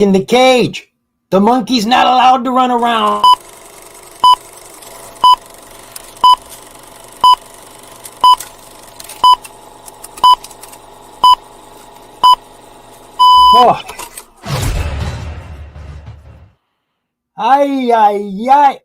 in the cage. The monkey's not allowed to run around. Oh.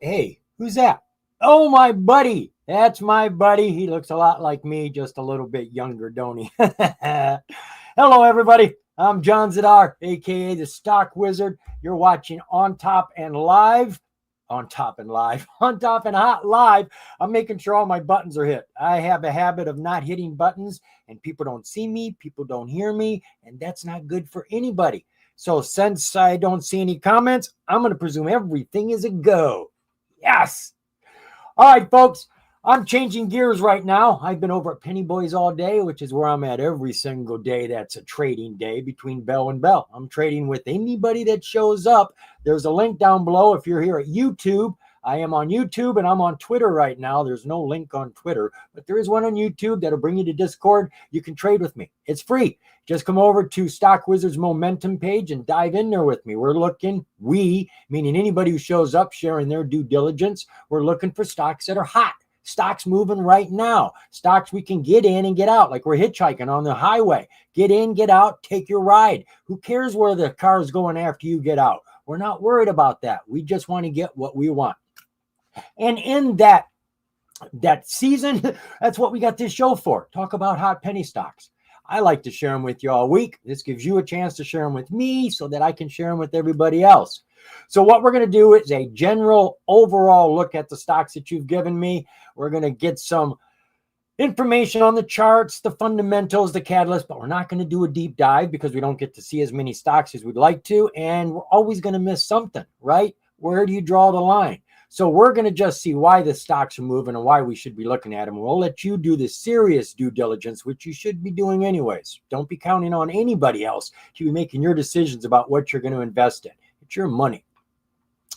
Hey, who's that? Oh, my buddy. That's my buddy. He looks a lot like me, just a little bit younger, don't he? Hello, everybody. I'm John Zidar, aka the Stock Wizard. You're watching On Top and Live. On Top and Hot Live. I'm making sure all my buttons are hit. I have a habit of not hitting buttons, and people don't see me, people don't hear me, and that's not good for anybody. So since I don't see any comments, I'm going to presume everything is a go. Yes. All right, folks. I'm changing gears right now. I've been over at Penny Boys all day, which is where I'm at every single day. That's a trading day between bell and bell. I'm trading with anybody that shows up. There's a link down below if you're here at YouTube. I am on YouTube and I'm on Twitter right now. There's no link on Twitter, but there is one on YouTube that'll bring you to Discord. You can trade with me. It's free. Just come over to Stock Wizard's Momentum page and dive in there with me. We, meaning anybody who shows up sharing their due diligence, we're looking for stocks that are hot. Stocks moving right now. Stocks we can get in and get out, like we're hitchhiking on the highway. Get in, get out, take your ride. Who cares where the car is going after you get out? We're not worried about that. We just want to get what we want. And in that season, that's what we got this show for. Talk about hot penny stocks. I like to share them with you all week. This gives you a chance to share them with me so that I can share them with everybody else. So what we're going to do is a general overall look at the stocks that you've given me. We're going to get some information on the charts, the fundamentals, the catalyst, but we're not going to do a deep dive because we don't get to see as many stocks as we'd like to. And we're always going to miss something, right? Where do you draw the line? So we're going to just see why the stocks are moving and why we should be looking at them. We'll let you do the serious due diligence, which you should be doing anyways. Don't be counting on anybody else to be making your decisions about what you're going to invest in. It's your money.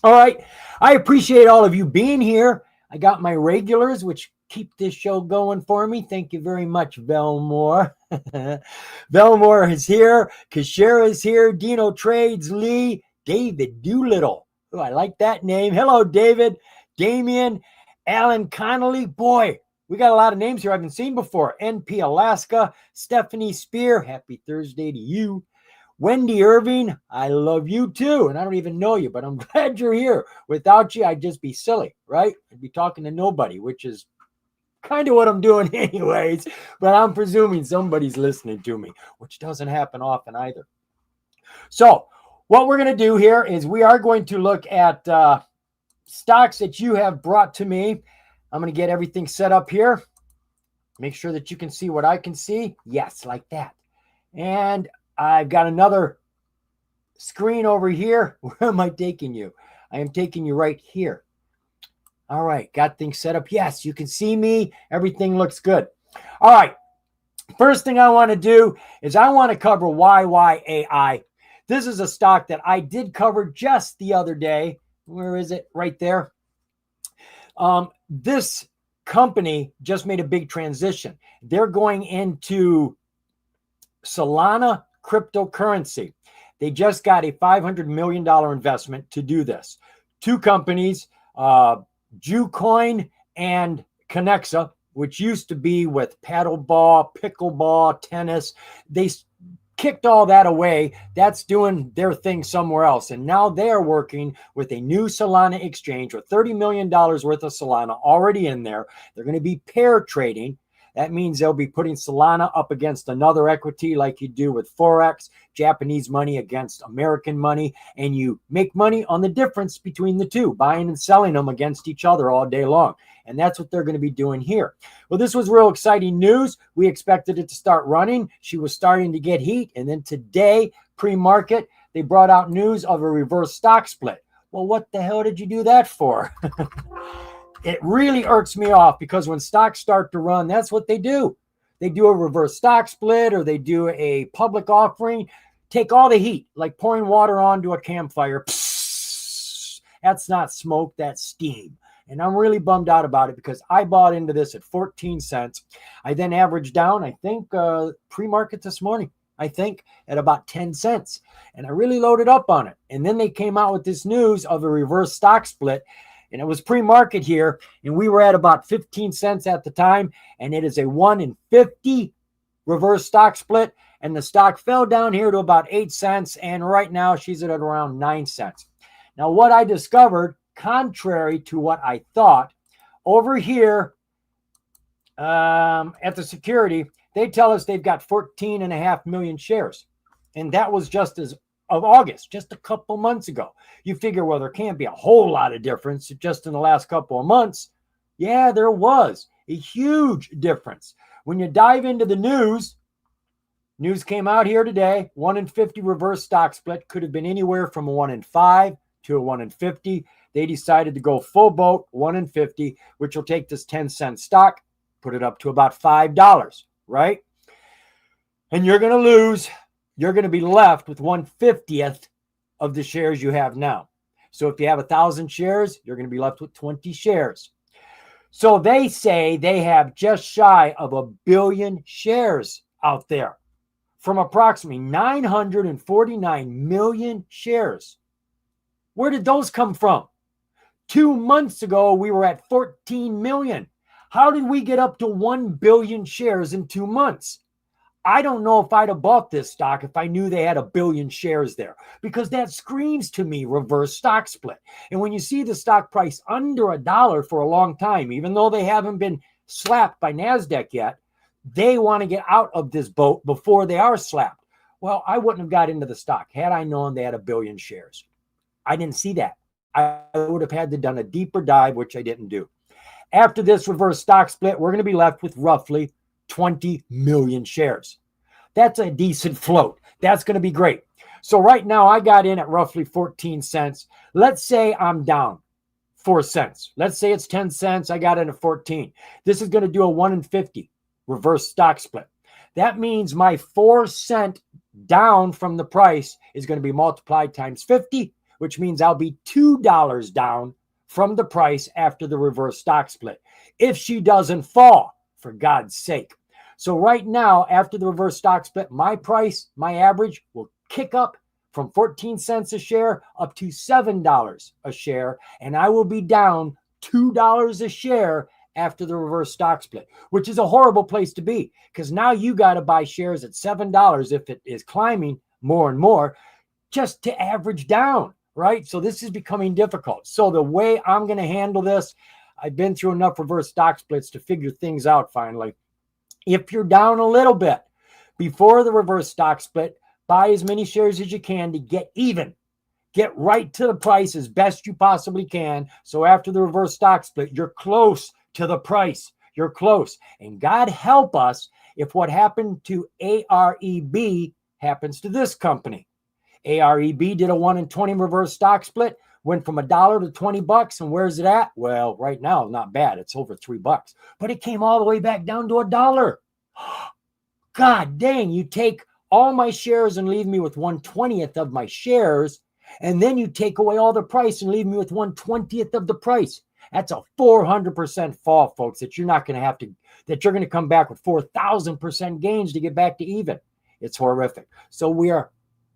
All right. I appreciate all of you being here. I got my regulars, which keep this show going for me. Thank you very much, Belmore. Belmore is here. Kashera is here. Dino Trades, Lee, David Doolittle. Oh, I like that name. Hello, David. Damien, Alan Connolly. Boy, we got a lot of names here I haven't seen before. NP Alaska, Stephanie Spear. Happy Thursday to you. Wendy Irving, I love you too. And I don't even know you, but I'm glad you're here. Without you, I'd just be silly, right? I'd be talking to nobody, which is kind of what I'm doing anyways. But I'm presuming somebody's listening to me, which doesn't happen often either. So what we're going to do here is we are going to look at stocks that you have brought to me. I'm going to get everything set up here. Make sure that you can see what I can see. Yes, like that. And I've got another screen over here. Where am I taking you? I am taking you right here. All right, got things set up. Yes, you can see me. Everything looks good. All right, first thing I want to do is I want to cover YYAI. This is a stock that I did cover just the other day. Where is it? Right there. This company just made a big transition. They're going into Solana cryptocurrency. They just got a $500 million investment to do this. Two companies, Jucoin and Conexa, which used to be with paddleball, pickleball, tennis. They kicked all that away. That's doing their thing somewhere else. And now they're working with a new Solana exchange with $30 million worth of Solana already in there. They're going to be pair trading. That means they'll be putting Solana up against another equity like you do with Forex, Japanese money against American money, and you make money on the difference between the two, buying and selling them against each other all day long. And that's what they're going to be doing here. Well, this was real exciting news. We expected it to start running. She was starting to get heat. And then today, pre-market, they brought out news of a reverse stock split. Well, what the hell did you do that for? It really irks me off because when stocks start to run, that's what they do. They do a reverse stock split or they do a public offering, take all the heat, like pouring water onto a campfire. Psst. That's not smoke, that's steam. And I'm really bummed out about it because I bought into this at 14 cents. I then averaged down, I think, pre-market this morning. I think, at about 10 cents. And I really loaded up on it. And then they came out with this news of a reverse stock split. And it was pre-market here. And we were at about 15 cents at the time. And it is a 1 in 50 reverse stock split. And the stock fell down here to about 8 cents. And right now she's at around 9 cents. Now, what I discovered, contrary to what I thought, over here at the security, they tell us they've got 14.5 million shares. And that was just as of August, just a couple months ago. You figure, well, there can't be a whole lot of difference just in the last couple of months. Yeah, there was a huge difference. When you dive into the news came out here today, 1 in 50 reverse stock split could have been anywhere from a 1 in 5 to a 1 in 50. They decided to go full boat, 1 in 50, which will take this 10-cent stock, put it up to about $5, right? And you're going to lose. You're going to be left with 1/50th of the shares you have now. So if you have 1,000 shares, you're going to be left with 20 shares. So they say they have just shy of 1 billion shares out there from approximately 949 million shares. Where did those come from? 2 months ago, we were at 14 million. How did we get up to 1 billion shares in 2 months? I don't know if I'd have bought this stock if I knew they had 1 billion shares there, because that screams to me reverse stock split. And when you see the stock price under $1 for a long time, even though they haven't been slapped by NASDAQ yet, they want to get out of this boat before they are slapped. Well, I wouldn't have got into the stock had I known they had 1 billion shares. I didn't see that. I would have had to done a deeper dive, which I didn't do. After this reverse stock split, we're going to be left with roughly 20 million shares. That's a decent float. That's going to be great. So right now I got in at roughly 14 cents. Let's say I'm down 4 cents. Let's say it's 10 cents. I got in at 14. This is going to do a 1 in 50 reverse stock split. That means my 4 cent down from the price is going to be multiplied times 50, which means I'll be $2 down from the price after the reverse stock split. If she doesn't fall, for God's sake. So right now, after the reverse stock split, my price, my average will kick up from 14 cents a share up to $7 a share. And I will be down $2 a share after the reverse stock split, which is a horrible place to be, because now you got to buy shares at $7 if it is climbing more and more just to average down, right? So this is becoming difficult. So the way I'm going to handle this, I've been through enough reverse stock splits to figure things out finally. If you're down a little bit before the reverse stock split, buy as many shares as you can to get even. Get right to the price as best you possibly can. So after the reverse stock split, you're close to the price. You're close. And God help us if what happened to AREB happens to this company. AREB did a 1 in 20 reverse stock split, went from $1 to $20. And where's it at? Well, right now, not bad. It's over $3, but it came all the way back down to $1. God dang, you take all my shares and leave me with 1/20th of my shares. And then you take away all the price and leave me with 1/20th of the price. That's a 400% fall, folks, that you're not going to have to, that you're going to come back with 4,000% gains to get back to even. It's horrific. So we are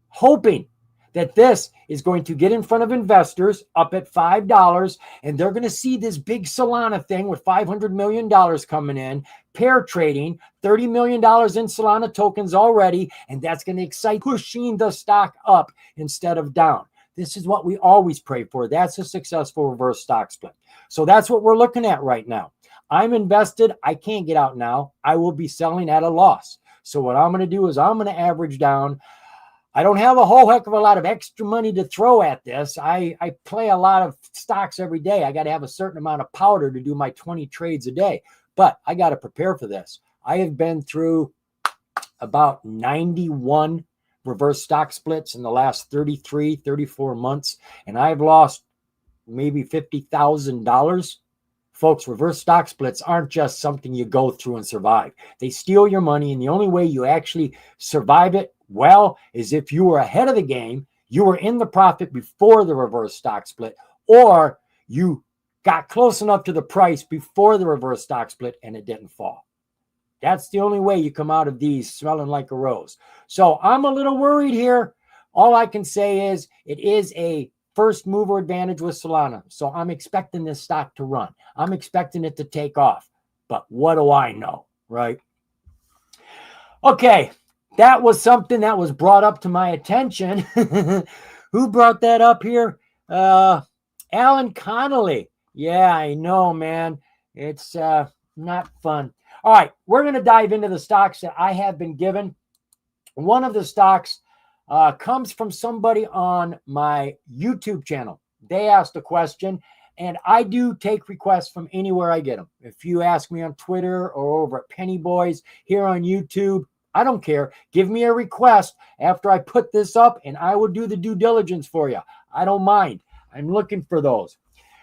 hoping that this is going to get in front of investors up at $5, and they're going to see this big Solana thing with $500 million coming in, pair trading, $30 million in Solana tokens already, and that's going to excite pushing the stock up instead of down. This is what we always pray for. That's a successful reverse stock split. So that's what we're looking at right now. I'm invested. I can't get out now. I will be selling at a loss. So what I'm going to do is I'm going to average down. I don't have a whole heck of a lot of extra money to throw at this. I play a lot of stocks every day. I got to have a certain amount of powder to do my 20 trades a day, but I got to prepare for this. I have been through about 91 reverse stock splits in the last 33, 34 months, and I've lost maybe $50,000. Folks, reverse stock splits aren't just something you go through and survive. They steal your money, and the only way you actually survive it well is if you were ahead of the game, you were in the profit before the reverse stock split, or you got close enough to the price before the reverse stock split and it didn't fall. That's the only way you come out of these smelling like a rose. So I'm a little worried here. All I can say is it is a first mover advantage with Solana. So I'm expecting this stock to run. I'm expecting it to take off. But what do I know, right? Okay, that was something that was brought up to my attention. Who brought that up here? Alan Connolly. Yeah, I know, man. It's not fun. All right, we're going to dive into the stocks that I have been given. One of the stocks comes from somebody on my YouTube channel. They asked a question, and I do take requests from anywhere I get them. If you ask me on Twitter or over at Penny Boys here on YouTube, I don't care. Give me a request after I put this up, and I will do the due diligence for you. I don't mind. I'm looking for those.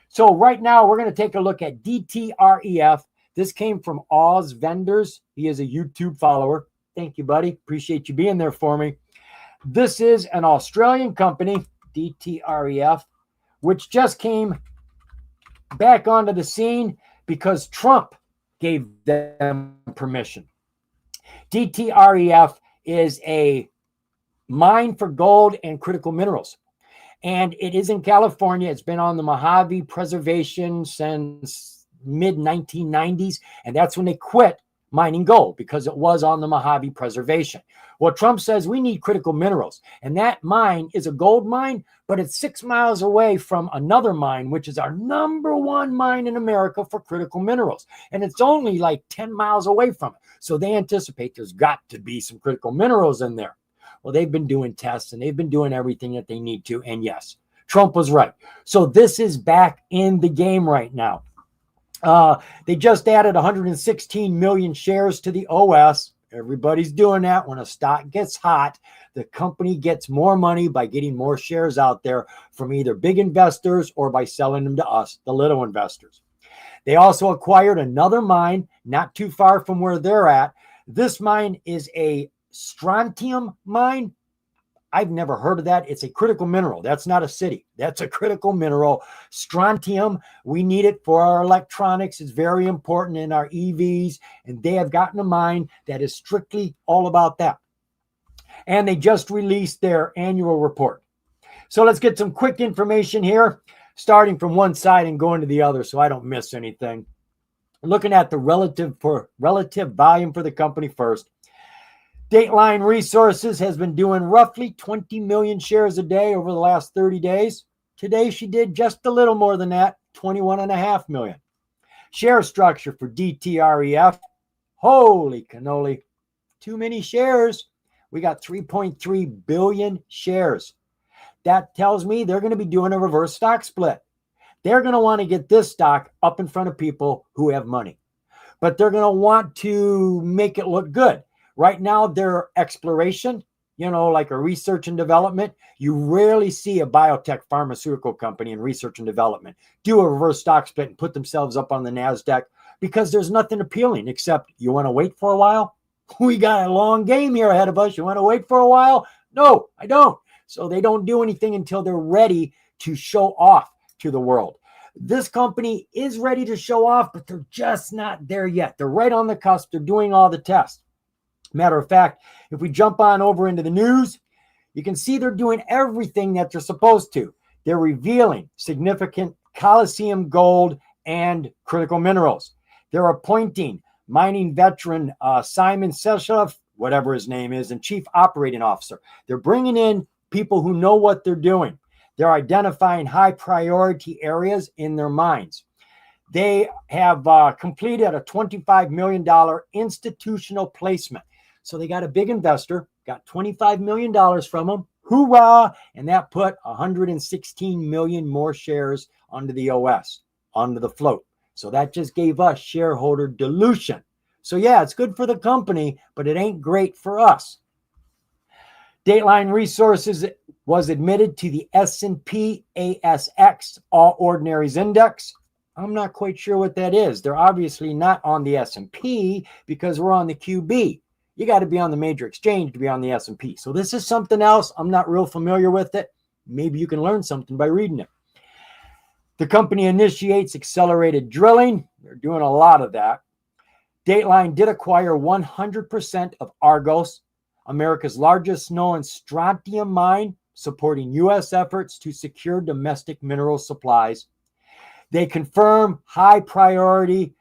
So right now, we're going to take a look at DTREF. This came from Oz Vendors. He is a YouTube follower. Thank you, buddy. Appreciate you being there for me. This is an Australian company, DTREF, which just came back onto the scene because Trump gave them permission. DTREF is a mine for gold and critical minerals. And it is in California. It's been on the Mojave Preservation since mid-1990s. And that's when they quit mining gold because it was on the Mojave Preservation. Well, Trump says we need critical minerals. And that mine is a gold mine, but it's 6 miles away from another mine, which is our #1 mine in America for critical minerals. And it's only like 10 miles away from it. So they anticipate there's got to be some critical minerals in there. Well, they've been doing tests and they've been doing everything that they need to. And yes, Trump was right. So this is back in the game right now. They just added 116 million shares to the OS. Everybody's doing that. When a stock gets hot, the company gets more money by getting more shares out there from either big investors or by selling them to us, the little investors. They also acquired another mine not too far from where they're at. This mine is a strontium mine. I've never heard of that. It's a critical mineral. That's not a city. That's a critical mineral. Strontium, we need it for our electronics. It's very important in our EVs. And they have gotten a mine that is strictly all about that. And they just released their annual report. So let's get some quick information here, starting from one side and going to the other so I don't miss anything. Looking at the relative volume for the company first. Dateline Resources has been doing roughly 20 million shares a day over the last 30 days. Today, she did just a little more than that, 21.5 million. Share structure for DTREF. Holy cannoli. Too many shares. We got 3.3 billion shares. That tells me they're going to be doing a reverse stock split. They're going to want to get this stock up in front of people who have money. But they're going to want to make it look good. Right now, their exploration, like a research and development, you rarely see a biotech pharmaceutical company in research and development do a reverse stock split and put themselves up on the NASDAQ because there's nothing appealing except you want to wait for a while? We got a long game here ahead of us. You want to wait for a while? No, I don't. So they don't do anything until they're ready to show off to the world. This company is ready to show off, but they're just not there yet. They're right on the cusp. They're doing all the tests. Matter of fact, if we jump on over into the news, you can see they're doing everything that they're supposed to. They're revealing significant Coliseum gold and critical minerals. They're appointing mining veteran Simon Seshev, whatever his name is, and chief operating officer. They're bringing in people who know what they're doing. They're identifying high priority areas in their mines. They have completed a $25 million institutional placement. So they got a big investor, got $25 million from them. Hoorah! And that put 116 million more shares onto the OS, onto the float. So that just gave us shareholder dilution. So yeah, it's good for the company, but it ain't great for us. Dateline Resources was admitted to the S&P ASX All Ordinaries Index. I'm not quite sure what that is. They're obviously not on the S&P because we're on the QB. You got to be on the major exchange to be on the S&P. So this is something else. I'm not real familiar with it. Maybe you can learn something by reading it. The company initiates accelerated drilling. They're doing a lot of that. Dateline did acquire 100% of Argos, America's largest snow and strontium mine, supporting U.S. efforts to secure domestic mineral supplies. They confirm high priority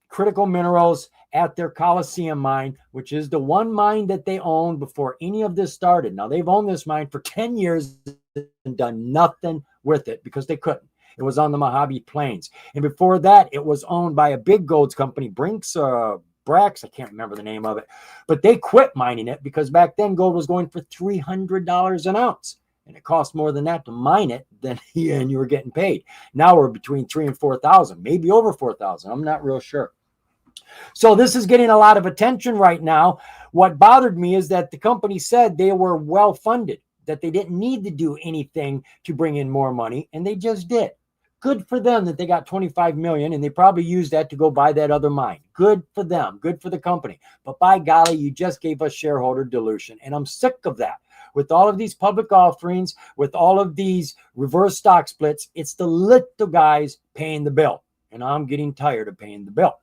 critical minerals at their Coliseum mine, which is the one mine that they owned before any of this started. Now, they've owned this mine for 10 years and done nothing with it because they couldn't. It was on the Mojave Plains. And before that, it was owned by a big gold company, Brax, I can't remember the name of it. But they quit mining it because back then gold was going for $300 an ounce. And it cost more than that to mine it and you were getting paid. Now we're between $3,000 and $4,000, maybe over $4,000. I'm not real sure. So this is getting a lot of attention right now. What bothered me is that the company said they were well funded, that they didn't need to do anything to bring in more money, and they just did. Good for them that they got $25 million, and they probably used that to go buy that other mine. Good for them. Good for the company. But by golly, you just gave us shareholder dilution, and I'm sick of that. With all of these public offerings, with all of these reverse stock splits, it's the little guys paying the bill, and I'm getting tired of paying the bill.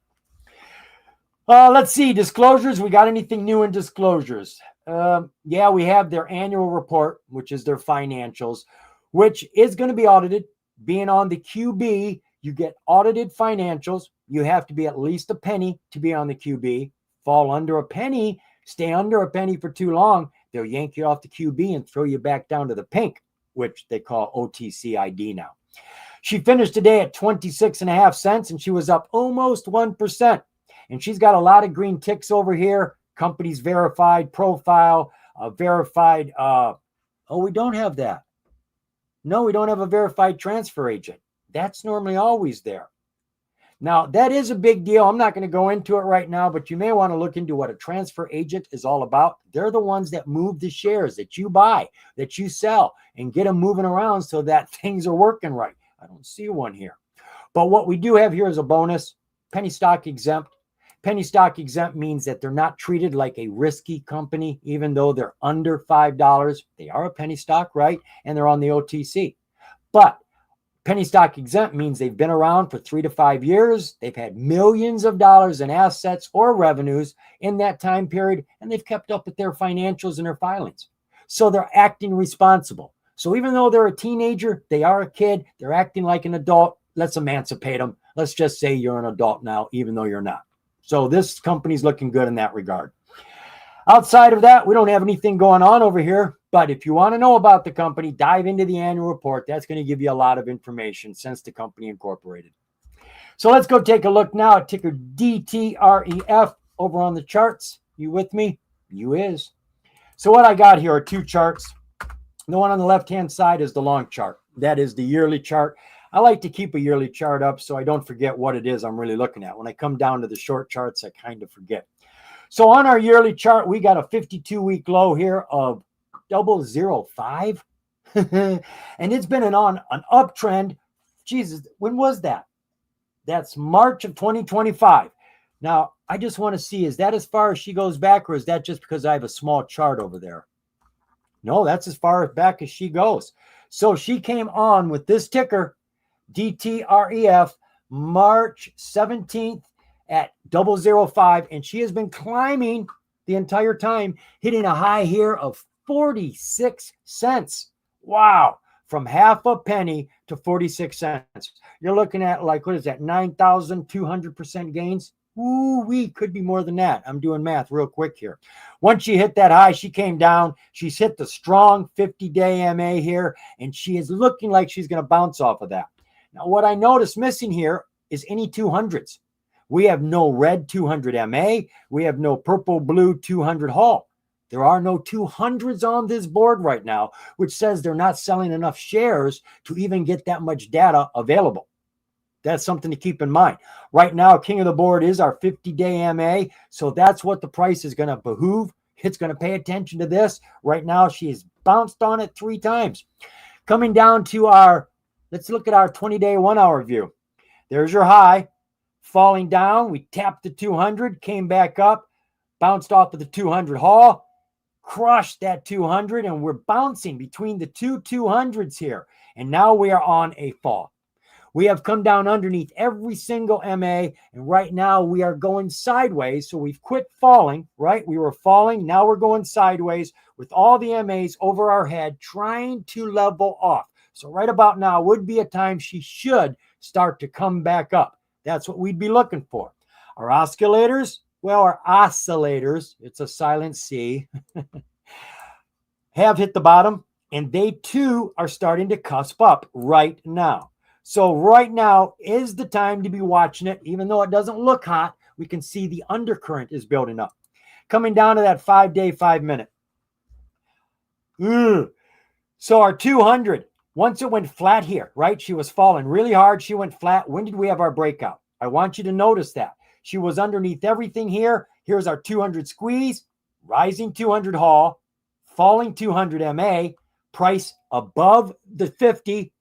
Let's see, disclosures. We got anything new in disclosures? Yeah, we have their annual report, which is their financials, which is going to be audited. Being on the QB, you get audited financials. You have to be at least a penny to be on the QB. Fall under a penny, stay under a penny for too long, they'll yank you off the QB and throw you back down to the pink, which they call OTCID now. She finished today at 26.5 cents, and she was up almost 1%. And she's got a lot of green ticks over here. Companies verified, profile, verified. We don't have that. No, we don't have a verified transfer agent. That's normally always there. Now, that is a big deal. I'm not going to go into it right now, but you may want to look into what a transfer agent is all about. They're the ones that move the shares that you buy, that you sell, and get them moving around so that things are working right. I don't see one here. But what we do have here is a bonus, penny stock exempt. Penny stock exempt means that they're not treated like a risky company, even though they're under $5. They are a penny stock, right? And they're on the OTC. But penny stock exempt means they've been around for 3 to 5 years. They've had millions of dollars in assets or revenues in that time period, and they've kept up with their financials and their filings. So they're acting responsible. So even though they're a teenager, they are a kid, they're acting like an adult. Let's emancipate them. Let's just say you're an adult now, even though you're not. So this company's looking good in that regard. Outside of that, we don't have anything going on over here. But if you want to know about the company, dive into the annual report. That's going to give you a lot of information since the company incorporated. So let's go take a look now at ticker DTREF over on the charts. You with me? You is. So what I got here are two charts. The one on the left-hand side is the long chart. That is the yearly chart. I like to keep a yearly chart up so I don't forget what it is I'm really looking at. When I come down to the short charts, I kind of forget. So on our yearly chart, we got a 52-week low here of 005. And it's been on an uptrend. Jesus, when was that? That's March of 2025. Now, I just want to see, is that as far as she goes back, or is that just because I have a small chart over there? No, that's as far back as she goes. So she came on with this ticker, DTREF, March 17th at 005, and she has been climbing the entire time, hitting a high here of 46 cents. Wow, from half a penny to 46 cents. You're looking at like, what is that, 9,200% gains? Ooh, we could be more than that. I'm doing math real quick here. Once she hit that high, she came down. She's hit the strong 50-day MA here, and she is looking like she's going to bounce off of that. Now, what I noticed missing here is any 200s. We have no red 200 MA. We have no purple blue 200 Hall. There are no 200s on this board right now, which says they're not selling enough shares to even get that much data available. That's something to keep in mind. Right now, king of the board is our 50-day MA, so that's what the price is going to behoove. It's going to pay attention to this. Right now, she has bounced on it 3 times. Coming down to our, let's look at our 20-day 1-hour view. There's your high. Falling down, we tapped the 200, came back up, bounced off of the 200 Hall, crushed that 200, and we're bouncing between the two 200s here. And now we are on a fall. We have come down underneath every single MA, and right now we are going sideways. So we've quit falling, right? We were falling. Now we're going sideways with all the MAs over our head, trying to level off. So right about now would be a time she should start to come back up. That's what we'd be looking for. Our oscillators, well, our oscillators, it's a silent C, have hit the bottom, and they too are starting to cusp up right now. So right now is the time to be watching it. Even though it doesn't look hot, we can see the undercurrent is building up. Coming down to that 5-day, 5-minute. So our 200, once it went flat here, right? She was falling really hard. She went flat. When did we have our breakout? I want you to notice that. She was underneath everything here. Here's our 200 squeeze, rising 200 haul, falling 200 MA, price above the 50.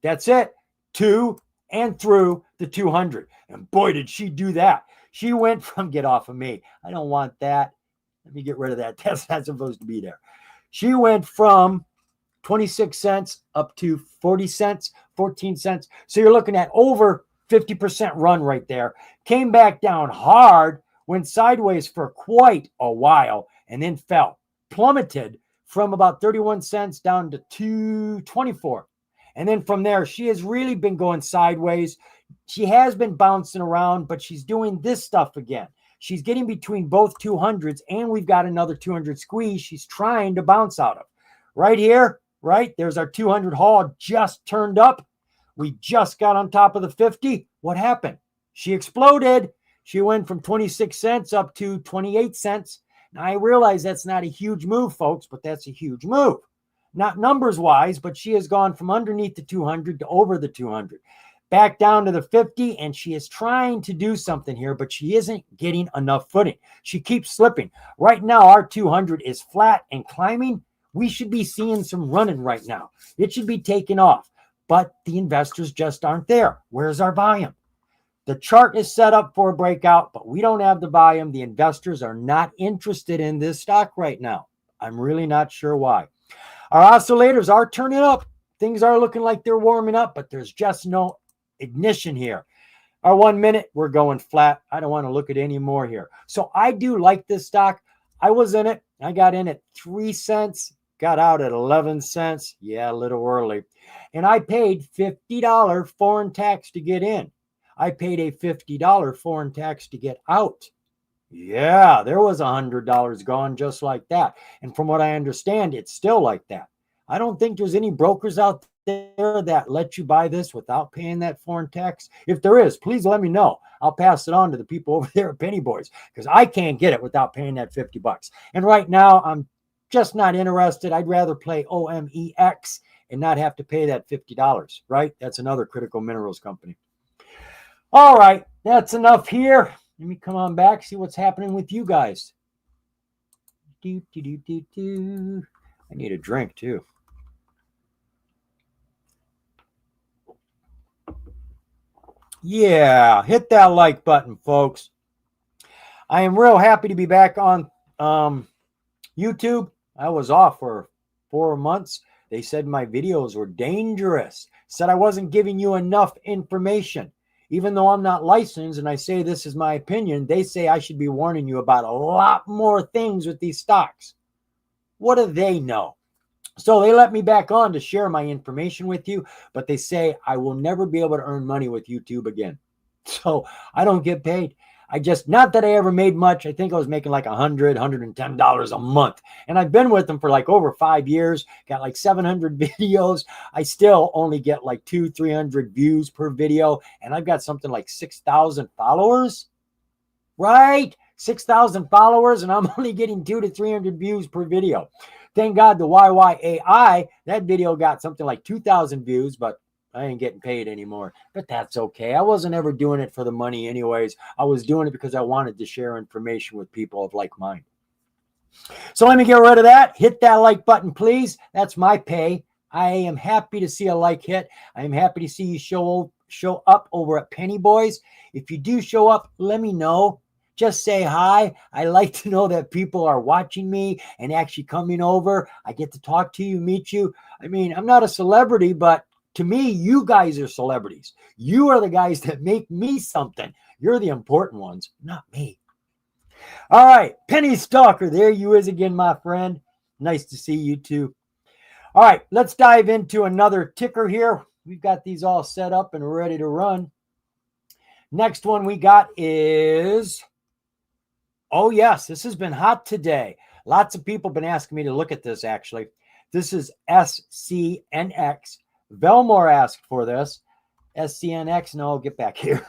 That's it. To and through the 200. And boy, did she do that. She went from, get off of me. I don't want that. Let me get rid of that. That's not supposed to be there. She went from 26 cents up to 40 cents, 14 cents. So you're looking at over 50% run right there. Came back down hard, went sideways for quite a while, and then fell. Plummeted from about 31 cents down to 224. And then from there, she has really been going sideways. She has been bouncing around, but she's doing this stuff again. She's getting between both 200s, and we've got another 200 squeeze she's trying to bounce out of. Right here, right? There's our 200 haul just turned up. We just got on top of the 50. What happened? She exploded. She went from 26 cents up to 28 cents. Now, I realize that's not a huge move, folks, but that's a huge move. Not numbers-wise, but she has gone from underneath the 200 to over the 200. Back down to the 50, and she is trying to do something here, but she isn't getting enough footing. She keeps slipping. Right now, our 200 is flat and climbing. We should be seeing some running right now. It should be taking off, but the investors just aren't there. Where's our volume? The chart is set up for a breakout, but we don't have the volume. The investors are not interested in this stock right now. I'm really not sure why. Our oscillators are turning up. Things are looking like they're warming up, but there's just no ignition here. Our 1 minute, we're going flat. I don't want to look at any more here. So I do like this stock. I was in it. I got in at 3 cents, got out at 11 cents. Yeah, a little early. And I paid $50 foreign tax to get in. I paid a $50 foreign tax to get out. Yeah, there was $100 gone just like that. And from what I understand, it's still like that. I don't think there's any brokers out there that let you buy this without paying that foreign tax. If there is, please let me know. I'll pass it on to the people over there at Penny Boys because I can't get it without paying that $50. And right now, I'm just not interested. I'd rather play OMEX and not have to pay that $50, right? That's another critical minerals company. All right, that's enough here. Let me come on back, see what's happening with you guys. I need a drink too. Yeah, hit that like button, folks. I am real happy to be back on YouTube. I was off for 4 months. They said my videos were dangerous, said I wasn't giving you enough information. Even though I'm not licensed and I say this is my opinion, they say I should be warning you about a lot more things with these stocks. What do they know? So they let me back on to share my information with you, but they say I will never be able to earn money with YouTube again. So I don't get paid. I just, not that I ever made much. I think I was making like $100, $110 a month. And I've been with them for like over 5 years, got like 700 videos. I still only get like 200-300 views per video. And I've got something like 6,000 followers, right? 6,000 followers, and I'm only getting 200 to 300 views per video. Thank God the YYAI, that video got something like 2,000 views, but I ain't getting paid anymore. But that's okay. I wasn't ever doing it for the money anyways. I was doing it because I wanted to share information with people of like mind. So let me get rid of that. Hit that like button, please. That's my pay. I am happy to see a like hit. I am happy to see you show up over at Penny Boys. If you do show up, let me know. Just say hi. I like to know that people are watching me and actually coming over. I get to talk to you, meet you. I mean, I'm not a celebrity, but To me, you guys are celebrities. You are the guys that make me something. You're the important ones, not me. All right, Penny Stalker, there you is again, my friend. Nice to see you too. All right, let's dive into another ticker here. We've got these all set up and ready to run. Next one we got is, oh yes, this has been hot today. Lots of people have been asking me to look at this actually. This is SCNX. Velmore asked for this. SCNX, no, get back here.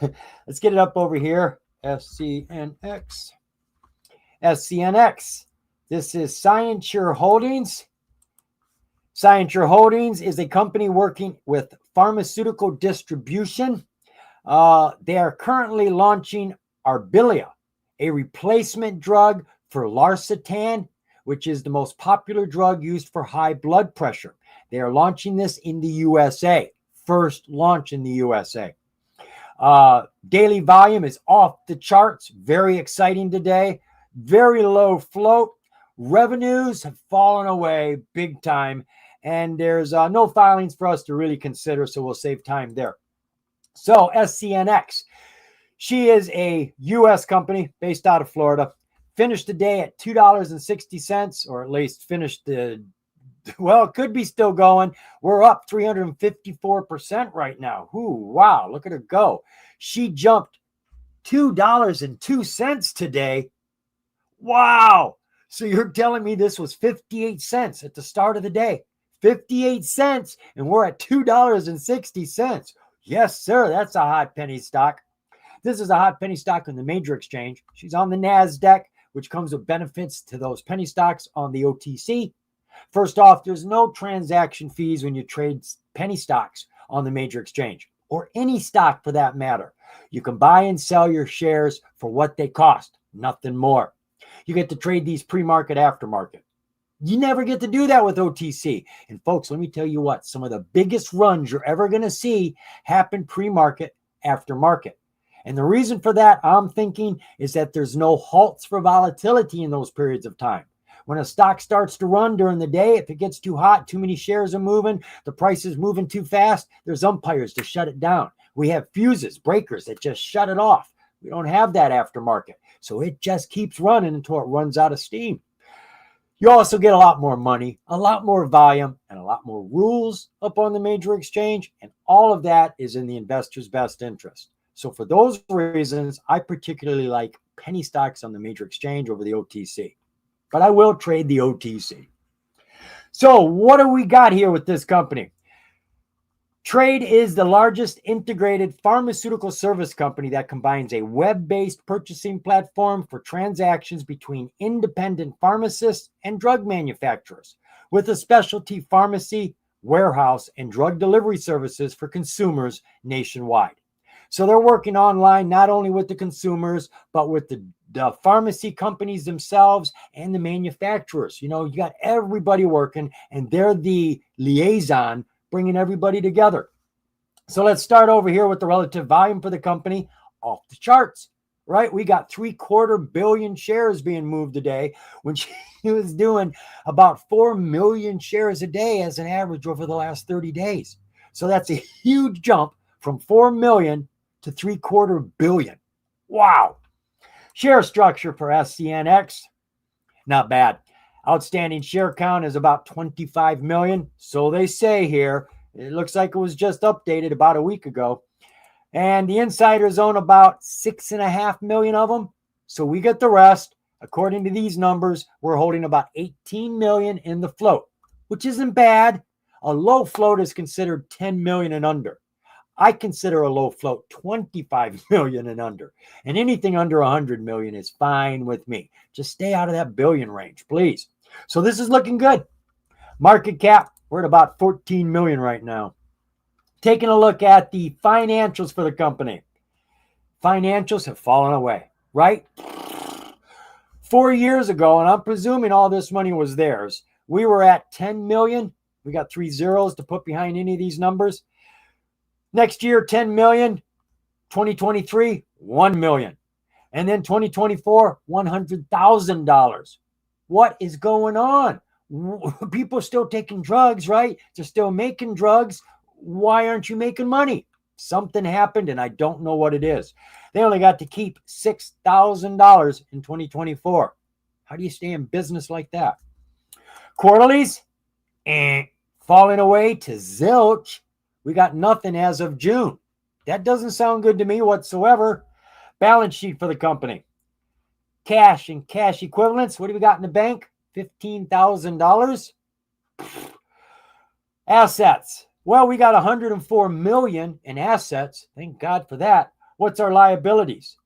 Let's get it up over here. SCNX. SCNX. This is Scienture Holdings. Scienture Holdings is a company working with pharmaceutical distribution. They are currently launching Arbelia, a replacement drug for Larcetan, which is the most popular drug used for high blood pressure. They are launching this in the USA. First launch in the USA. Daily volume is off the charts. Very exciting today. Very low float. Revenues have fallen away big time. And there's no filings for us to really consider, so we'll save time there. So SCNX, she is a U.S. company based out of Florida. Finished the day at $2.60, or at least finished the, well, it could be still going. We're up 354% right now. Ooh, wow, look at her go. She jumped $2.02 today. Wow. So you're telling me this was 58 cents at the start of the day. 58 cents, and we're at $2.60. Yes, sir, that's a hot penny stock. This is a hot penny stock on the major exchange. She's on the NASDAQ, which comes with benefits to those penny stocks on the OTC. First off, there's no transaction fees when you trade penny stocks on the major exchange, or any stock for that matter. You can buy and sell your shares for what they cost, nothing more. You get to trade these pre-market, aftermarket. You never get to do that with OTC. And folks, let me tell you what, some of the biggest runs you're ever going to see happen pre-market, aftermarket. And the reason for that, I'm thinking, is that there's no halts for volatility in those periods of time. When a stock starts to run during the day, if it gets too hot, too many shares are moving, the price is moving too fast, there's umpires to shut it down. We have fuses, breakers that just shut it off. We don't have that aftermarket. So it just keeps running until it runs out of steam. You also get a lot more money, a lot more volume, and a lot more rules up on the major exchange. And all of that is in the investor's best interest. So for those reasons, I particularly like penny stocks on the major exchange over the OTC. But I will trade the OTC. So what do we got here with this company? Trade is the largest integrated pharmaceutical service company that combines a web-based purchasing platform for transactions between independent pharmacists and drug manufacturers, with a specialty pharmacy, warehouse, and drug delivery services for consumers nationwide. So they're working online not only with the consumers, but with the pharmacy companies themselves and the manufacturers. You know, you got everybody working, and they're the liaison bringing everybody together. So let's start over here with the relative volume for the company. Off the charts, right? We got 750 million shares being moved today, when she was doing about 4 million shares a day as an average over the last 30 days. So that's a huge jump from 4 million to 750 million. Wow. Share structure for SCNX, not bad. Outstanding share count is about 25 million. So they say here. It looks like it was just updated about a week ago. And the insiders own about 6.5 million of them. So we get the rest. According to these numbers, we're holding about 18 million in the float, which isn't bad. A low float is considered 10 million and under. I consider a low float 25 million and under. And anything under 100 million is fine with me. Just stay out of that billion range, please. So this is looking good. Market cap, we're at about 14 million right now. Taking a look at the financials for the company. Financials have fallen away, right? 4 years ago, and I'm presuming all this money was theirs, we were at 10 million. We got 3 zeros to put behind any of these numbers. Next year, 10 million. 2023, 1 million. And then 2024, $100,000. What is going on? People are still taking drugs, right? They're still making drugs. Why aren't you making money? Something happened and I don't know what it is. They only got to keep $6,000 in 2024. How do you stay in business like that? Quarterlies, falling away to zilch. We got nothing as of June. That doesn't sound good to me whatsoever. Balance sheet for the company. Cash and cash equivalents. What do we got in the bank? $15,000. Assets. Well, we got 104 million in assets. Thank God for that. What's our liabilities?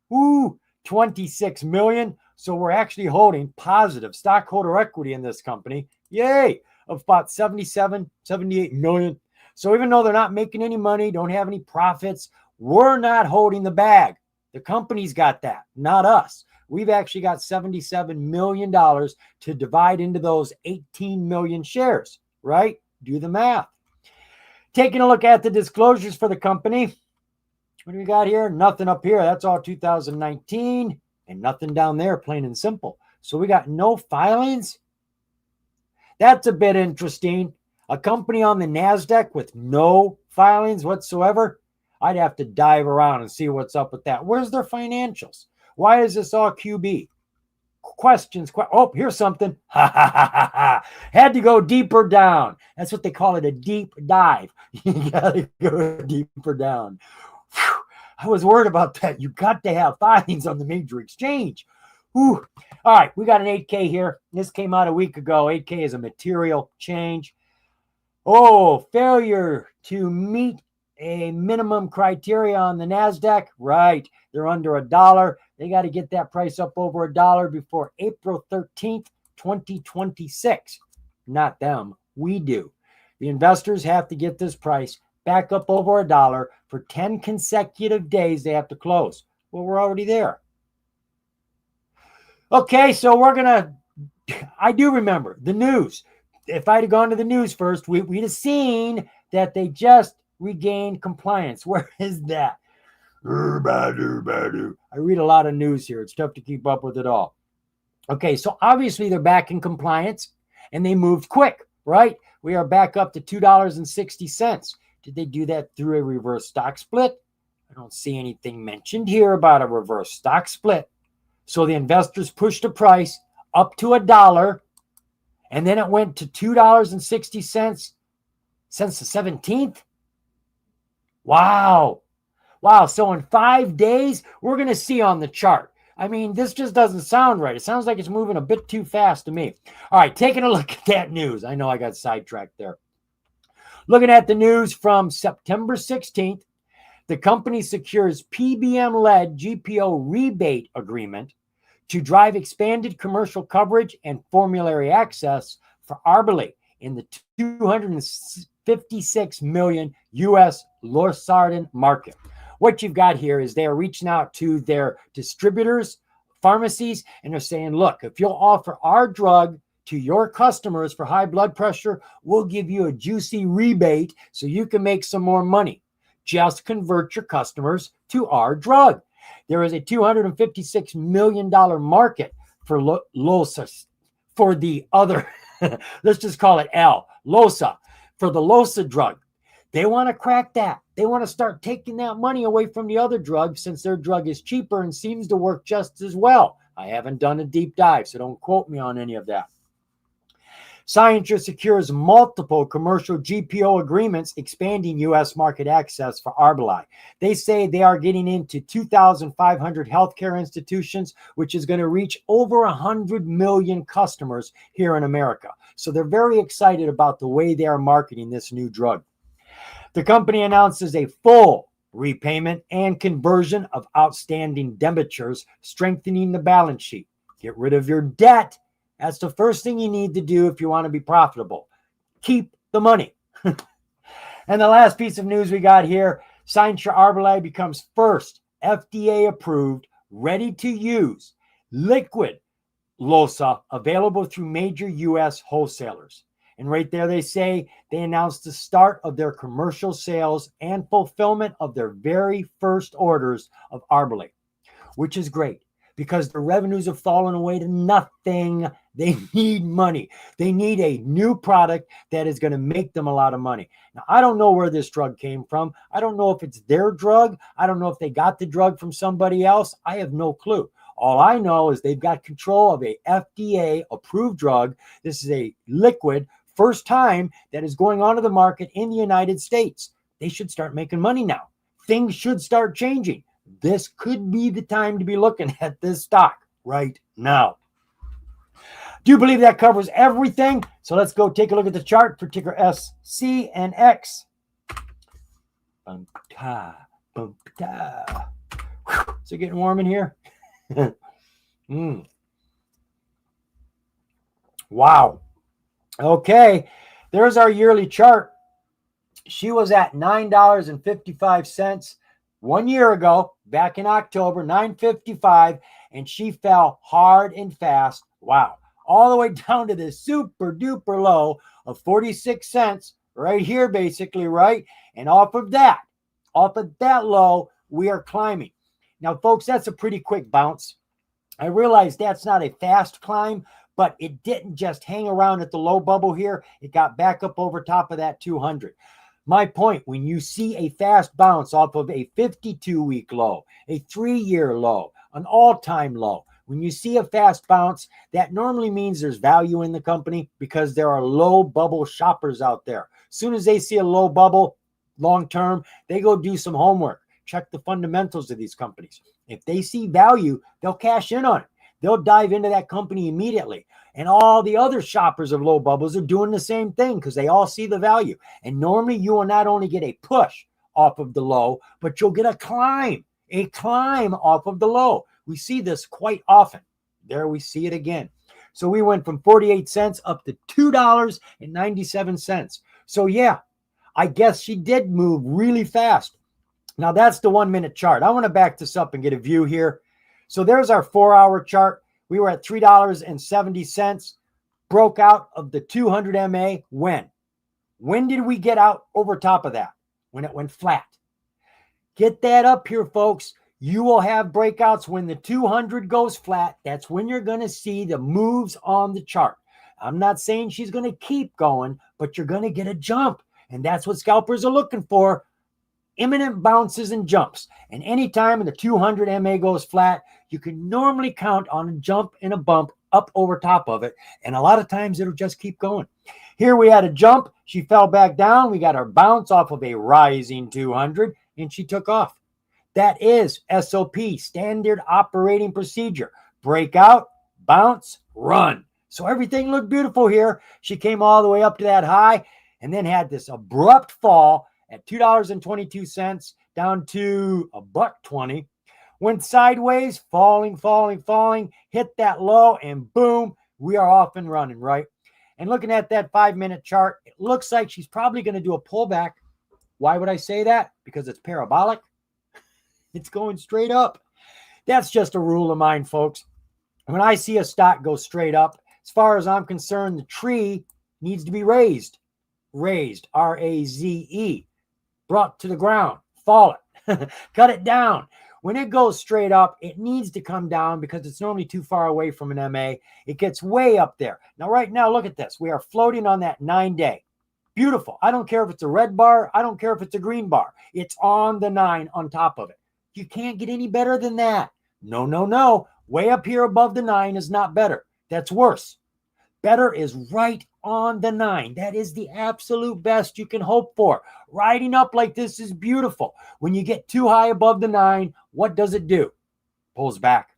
26 million. So we're actually holding positive stockholder equity in this company. Yay! Of about 77, 78 million. So even though they're not making any money, don't have any profits, we're not holding the bag. The company's got that, not us. We've actually got $77 million to divide into those 18 million shares, right? Do the math. Taking a look at the disclosures for the company. What do we got here? Nothing up here. That's all 2019 and nothing down there, plain and simple. So we got no filings. That's a bit interesting. A company on the NASDAQ with no filings whatsoever. I'd have to dive around and see what's up with that. Where's their financials? Why is this all QB? Questions. Oh, here's something. Had to go deeper down. That's what they call it, a deep dive. You got to go deeper down. Whew. I was worried about that. You got to have filings on the major exchange. Whew. All right, we got an 8K here. This came out a week ago. 8K is a material change. Oh, failure to meet a minimum criteria on the NASDAQ. Right. They're under $1. They got to get that price up over $1 before April 13th, 2026. Not them. We do. The investors have to get this price back up over $1 for 10 consecutive days. They have to close. Well, we're already there. Okay, so I do remember the news. If I'd have gone to the news first, we'd have seen that they just regained compliance. Where is that? I read a lot of news here. It's tough to keep up with it all. Okay, so obviously they're back in compliance and they moved quick, right? We are back up to $2.60. Did they do that through a reverse stock split? I don't see anything mentioned here about a reverse stock split. So the investors pushed the price up to $1, and then it went to $2.60 since the 17th. Wow. So in 5 days, we're going to see on the chart. I mean, this just doesn't sound right. It sounds like it's moving a bit too fast to me. All right, taking a look at that news. I know I got sidetracked there. Looking at the news from September 16th, the company secures PBM-led GPO rebate agreement to drive expanded commercial coverage and formulary access for Arbali in the 256 million U.S. losartan market. What you've got here is they are reaching out to their distributors, pharmacies, and they're saying, look, if you'll offer our drug to your customers for high blood pressure, we'll give you a juicy rebate so you can make some more money. Just convert your customers to our drug. There is a $256 million market for LOSA, for the other, let's just call it LOSA, for the LOSA drug. They want to crack that. They want to start taking that money away from the other drug since their drug is cheaper and seems to work just as well. I haven't done a deep dive, so don't quote me on any of that. Scienture secures multiple commercial GPO agreements expanding U.S. market access for Arbali. They say they are getting into 2,500 healthcare institutions, which is going to reach over 100 million customers here in America. So they're very excited about the way they are marketing this new drug. The company announces a full repayment and conversion of outstanding debentures, strengthening the balance sheet. Get rid of your debt. That's the first thing you need to do if you want to be profitable. Keep the money. And the last piece of news we got here, Scienture Arbali becomes first FDA approved, ready to use liquid LOSA available through major U.S. wholesalers. And right there they say they announced the start of their commercial sales and fulfillment of their very first orders of Arbali, which is great because their revenues have fallen away to nothing. They need money. They need a new product that is going to make them a lot of money. Now, I don't know where this drug came from. I don't know if it's their drug. I don't know if they got the drug from somebody else. I have no clue. All I know is they've got control of a FDA approved drug. This is a liquid, first time that is going onto the market in the United States. They should start making money now. Things should start changing. This could be the time to be looking at this stock right now. Do you believe that covers everything? So let's go take a look at the chart for ticker S, C, and X. Bum-ta, bum-ta. Is it getting warm in here? Wow. Okay, there's our yearly chart. She was at $9.55 1 year ago, back in October, $9.55, and she fell hard and fast. Wow. All the way down to the super duper low of 46 cents right here, basically, right? And off of that low, we are climbing. Now, folks, that's a pretty quick bounce. I realize that's not a fast climb, but it didn't just hang around at the low bubble here. It got back up over top of that 200. My point, when you see a fast bounce off of a 52-week low, a 3-year low, an all-time low, when you see a fast bounce, that normally means there's value in the company because there are low bubble shoppers out there. As soon as they see a low bubble long term, they go do some homework, check the fundamentals of these companies. If they see value, they'll cash in on it. They'll dive into that company immediately. And all the other shoppers of low bubbles are doing the same thing because they all see the value. And normally you will not only get a push off of the low, but you'll get a climb off of the low. We see this quite often. There we see it again. So we went from 48 cents up to $2.97. So yeah, I guess she did move really fast. Now that's the 1 minute chart. I want to back this up and get a view here. So there's our 4-hour chart. We were at $3.70, broke out of the 200 MA. When did we get out over top of that? When it went flat. Get that up here, folks. You will have breakouts when the 200 goes flat. That's when you're going to see the moves on the chart. I'm not saying she's going to keep going, but you're going to get a jump. And that's what scalpers are looking for. Imminent bounces and jumps. And anytime the 200 MA goes flat, you can normally count on a jump and a bump up over top of it. And a lot of times it'll just keep going. Here we had a jump. She fell back down. We got our bounce off of a rising 200 and she took off. That is SOP, standard operating procedure. Breakout, bounce, run. So everything looked beautiful here. She came all the way up to that high and then had this abrupt fall at $2.22 down to $1.20. Went sideways, falling, hit that low, and boom, we are off and running, right? And looking at that 5-minute chart, it looks like she's probably going to do a pullback. Why would I say that? Because it's parabolic. It's going straight up. That's just a rule of mine, folks. When I see a stock go straight up, as far as I'm concerned, the tree needs to be raised. Raised, R-A-Z-E. Brought to the ground. Fall it. Cut it down. When it goes straight up, it needs to come down because it's normally too far away from an MA. It gets way up there. Now, right now, look at this. We are floating on that 9-day. Beautiful. I don't care if it's a red bar. I don't care if it's a green bar. It's on the 9 on top of it. You can't get any better than that. No. Way up here above the 9 is not better. That's worse. Better is right on the 9. That is the absolute best you can hope for. Riding up like this is beautiful. When you get too high above the 9, what does it do? Pulls back.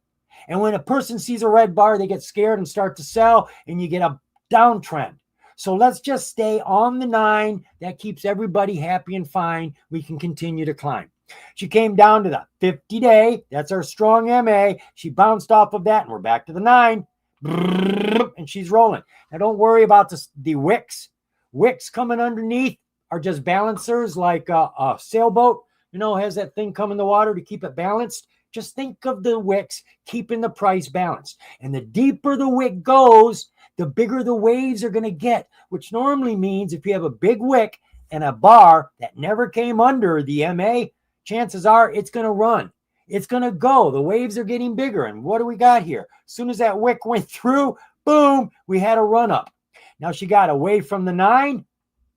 And when a person sees a red bar, they get scared and start to sell, and you get a downtrend. So let's just stay on the 9. That keeps everybody happy and fine. We can continue to climb. She came down to the 50-day. That's our strong MA. She bounced off of that, and we're back to the 9. And she's rolling. Now, don't worry about the wicks. Wicks coming underneath are just balancers like a sailboat, has that thing come in the water to keep it balanced. Just think of the wicks keeping the price balanced. And the deeper the wick goes, the bigger the waves are going to get, which normally means if you have a big wick and a bar that never came under the MA, chances are it's going to run. It's going to go. The waves are getting bigger. And what do we got here? As soon as that wick went through, boom, we had a run up. Now she got away from the 9.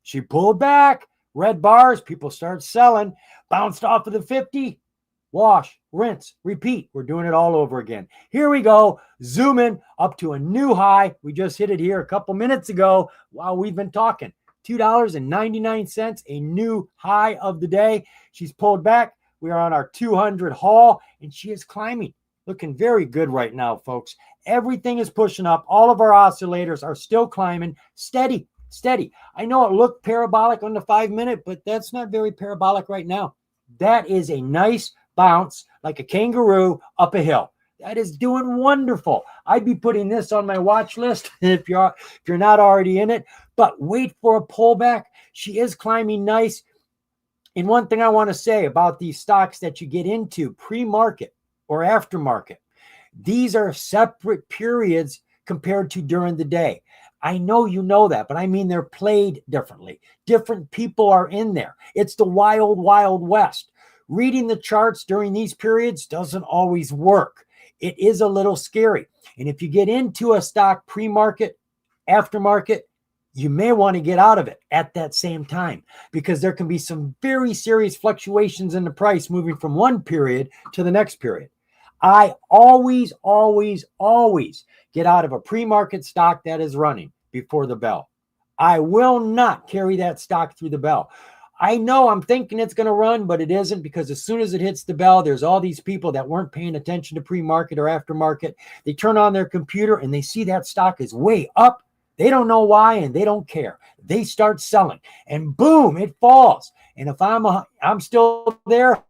She pulled back. Red bars. People start selling. Bounced off of the 50. Wash, rinse, repeat. We're doing it all over again. Here we go. Zooming up to a new high. We just hit it here a couple minutes ago while we've been talking. $2.99, a new high of the day. She's pulled back. We are on our 200 haul, and she is climbing. Looking very good right now, folks. Everything is pushing up. All of our oscillators are still climbing. Steady, steady. I know it looked parabolic on the 5-minute, but that's not very parabolic right now. That is a nice bounce like a kangaroo up a hill. That is doing wonderful. I'd be putting this on my watch list if you're not already in it. But wait for a pullback. She is climbing nice. And one thing I want to say about these stocks that you get into pre-market or aftermarket, these are separate periods compared to during the day. I know you know that, but I mean they're played differently. Different people are in there. It's the wild, wild west. Reading the charts during these periods doesn't always work. It is a little scary. And if you get into a stock pre-market, aftermarket, you may want to get out of it at that same time because there can be some very serious fluctuations in the price moving from one period to the next period. I always, always, always get out of a pre-market stock that is running before the bell. I will not carry that stock through the bell. I know I'm thinking it's going to run, but it isn't because as soon as it hits the bell, there's all these people that weren't paying attention to pre-market or aftermarket. They turn on their computer and they see that stock is way up. They don't know why and they don't care. They start selling and boom, it falls. And if I'm still there,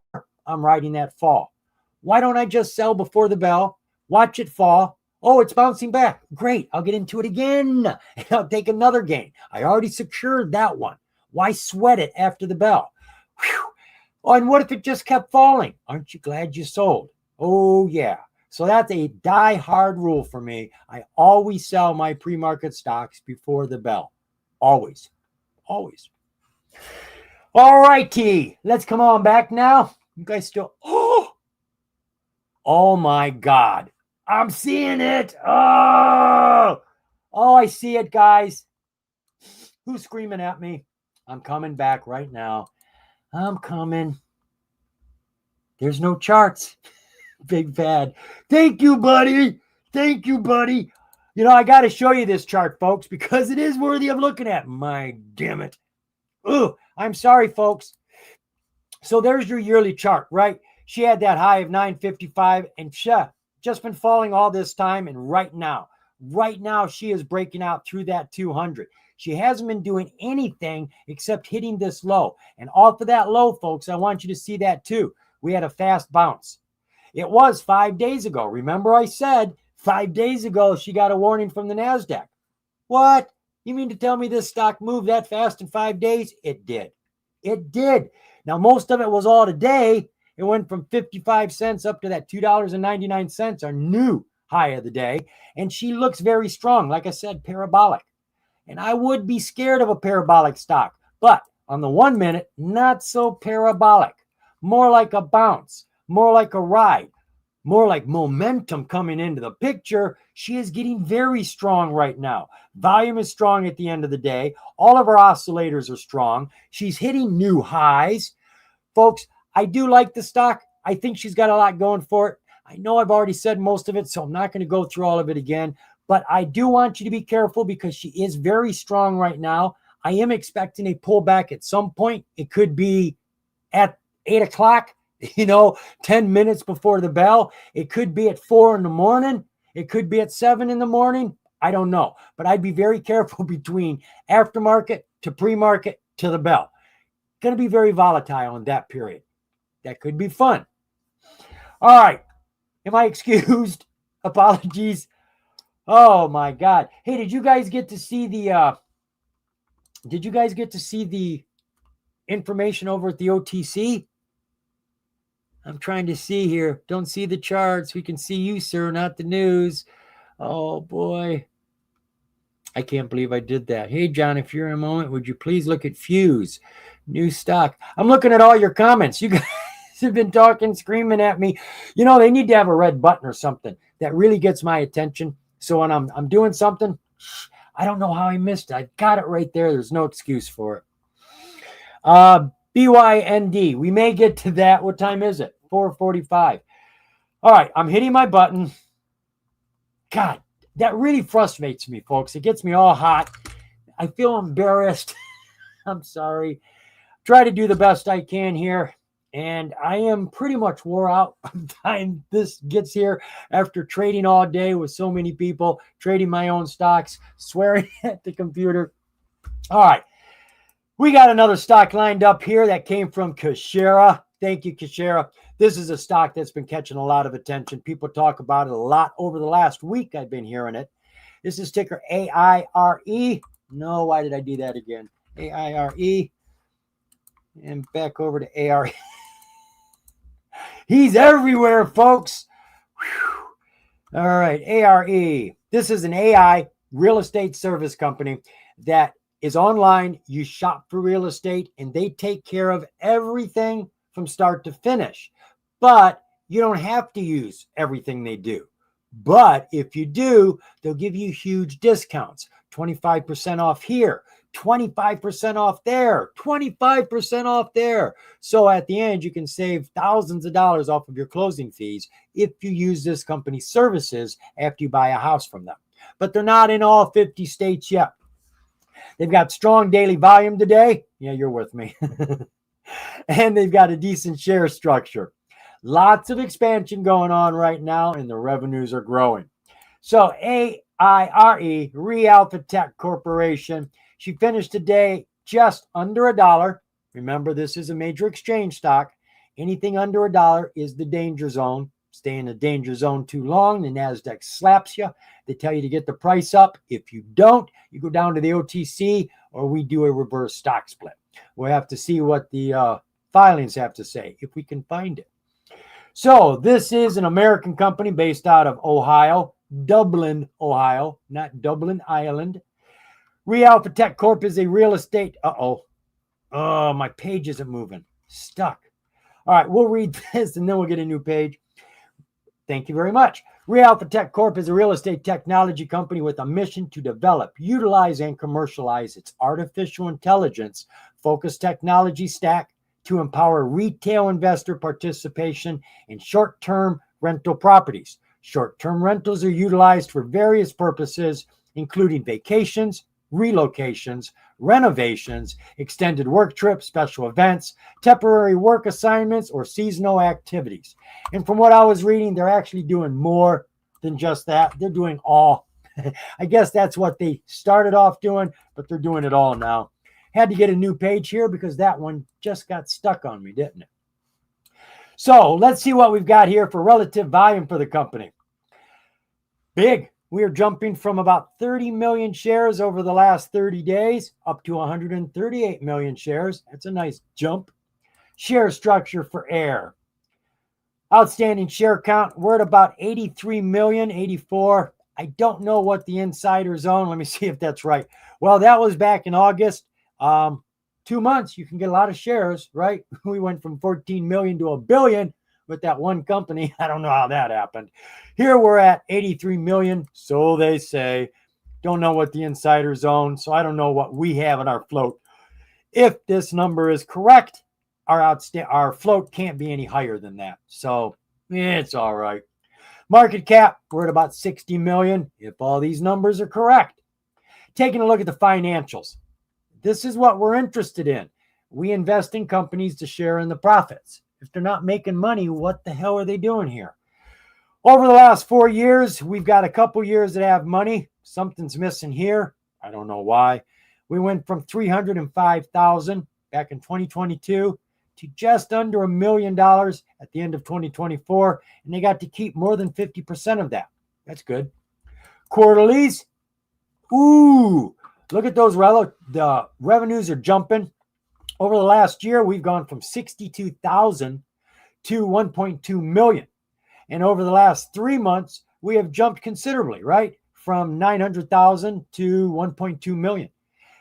I'm riding that fall. Why don't I just sell before the bell, watch it fall? Oh, it's bouncing back. Great. I'll get into it again. And I'll take another gain. I already secured that one. Why sweat it after the bell? Whew. Oh, and what if it just kept falling? Aren't you glad you sold? Oh, yeah. So that's a die-hard rule for me. I always sell my pre-market stocks before the bell. Always. Always. All righty. Let's come on back now. You guys still... Oh my God. I'm seeing it. Oh, I see it, guys. Who's screaming at me? I'm coming back right now. I'm coming. There's no charts. Big bad. Thank you, buddy. Thank you, buddy. You know, I got to show you this chart, folks, because it is worthy of looking at. My damn it. Ooh, I'm sorry, folks. So there's your yearly chart, right? She had that high of 955 and just been falling all this time. And right now, she is breaking out through that 200. She hasn't been doing anything except hitting this low. And off of that low, folks, I want you to see that too. We had a fast bounce. It was 5 days ago. Remember I said 5 days ago she got a warning from the NASDAQ. What? You mean to tell me this stock moved that fast in 5 days? It did. It did. Now, most of it was all today. It went from 55 cents up to that $2.99, our new high of the day. And she looks very strong. Like I said, parabolic. And I would be scared of a parabolic stock. But on the 1 minute, not so parabolic. More like a bounce. More like a ride. More like momentum coming into the picture. She is getting very strong right now. Volume is strong at the end of the day. All of our oscillators are strong. She's hitting new highs. Folks, I do like the stock. I think she's got a lot going for it. I know I've already said most of it, so I'm not going to go through all of it again. But I do want you to be careful because she is very strong right now. I am expecting a pullback at some point. It could be at 8 o'clock, 10 minutes before the bell. It could be at 4 in the morning. It could be at 7 in the morning. I don't know. But I'd be very careful between aftermarket to pre-market to the bell. Going to be very volatile in that period. That could be fun. All right. Am I excused? Apologies. Oh my God. Hey, did you guys get to see the information over at the OTC? I'm trying to see here. Don't see the charts. We can see you, sir, not the news. Oh boy. I can't believe I did that. Hey, John, if you're in a moment, would you please look at Fuse? New stock. I'm looking at all your comments. You guys have been talking, screaming at me. You know, they need to have a red button or something that really gets my attention. So when I'm doing something, I don't know how I missed it. I got it right there. There's no excuse for it. BYND. We may get to that. What time is it? 4:45. All right, I'm hitting my button. God, that really frustrates me, folks. It gets me all hot. I feel embarrassed. I'm sorry. Try to do the best I can here. And I am pretty much wore out by the time this gets here after trading all day with so many people, trading my own stocks, swearing at the computer. All right. We got another stock lined up here that came from Kashera. Thank you, Kashera. This is a stock that's been catching a lot of attention. People talk about it a lot over the last week. I've been hearing it. This is ticker AIRE. No, why did I do that again? AIRE. And back over to ARE. He's everywhere, folks. Whew. All right, ARE. This is an AI real estate service company that is online. You shop for real estate and they take care of everything from start to finish. But you don't have to use everything they do. But if you do, they'll give you huge discounts. 25% off here, 25% off there, 25% off there. So at the end, you can save thousands of dollars off of your closing fees if you use this company's services after you buy a house from them. But they're not in all 50 states yet. They've got strong daily volume today. Yeah, you're with me. And they've got a decent share structure. Lots of expansion going on right now, and the revenues are growing. So AIRE, Realpha Tech Corporation, she finished today just under $1. Remember, this is a major exchange stock. Anything under $1 is the danger zone. Stay in the danger zone too long, the NASDAQ slaps you. They tell you to get the price up. If you don't, you go down to the OTC, or we do a reverse stock split. We'll have to see what the filings have to say, if we can find it. So this is an American company based out of Ohio, Dublin, Ohio, not Dublin, Ireland. Realpha Tech Corp is a real estate. Oh, my page isn't moving. Stuck. All right, we'll read this and then we'll get a new page. Thank you very much. Realpha Tech Corp is a real estate technology company with a mission to develop, utilize, and commercialize its artificial intelligence focused technology stack to empower retail investor participation in short-term rental properties. Short-term rentals are utilized for various purposes, including vacations, relocations, renovations, extended work trips, special events, temporary work assignments, or seasonal activities. And from what I was reading, they're actually doing more than just that. They're doing all. I guess that's what they started off doing, but they're doing it all now. Had to get a new page here because that one just got stuck on me, didn't it? So let's see what we've got here for relative volume for the company. Big. We are jumping from about 30 million shares over the last 30 days up to 138 million shares. That's a nice jump. Share structure for AIR. Outstanding share count, we're at about 83 million, 84. I don't know what the insiders own. Let me see if that's right. Well, that was back in August. 2 months, you can get a lot of shares, right? We went from 14 million to $1 billion with that one company. I don't know how that happened. Here we're at 83 million, so they say. Don't know what the insiders own, so I don't know what we have in our float. If this number is correct, our float can't be any higher than that. So it's all right. Market cap, we're at about 60 million, if all these numbers are correct. Taking a look at the financials. This is what we're interested in. We invest in companies to share in the profits. If they're not making money, what the hell are they doing here? Over the last 4 years, we've got a couple years that have money. Something's missing here. I don't know why. We went from 305,000 back in 2022 to just under $1 million at the end of 2024, and they got to keep more than 50% of that. That's good. Quarterlies, ooh, look at those. The revenues are jumping. Over the last year, we've gone from 62,000 to 1.2 million. And over the last 3 months, we have jumped considerably, right? From 900,000 to 1.2 million.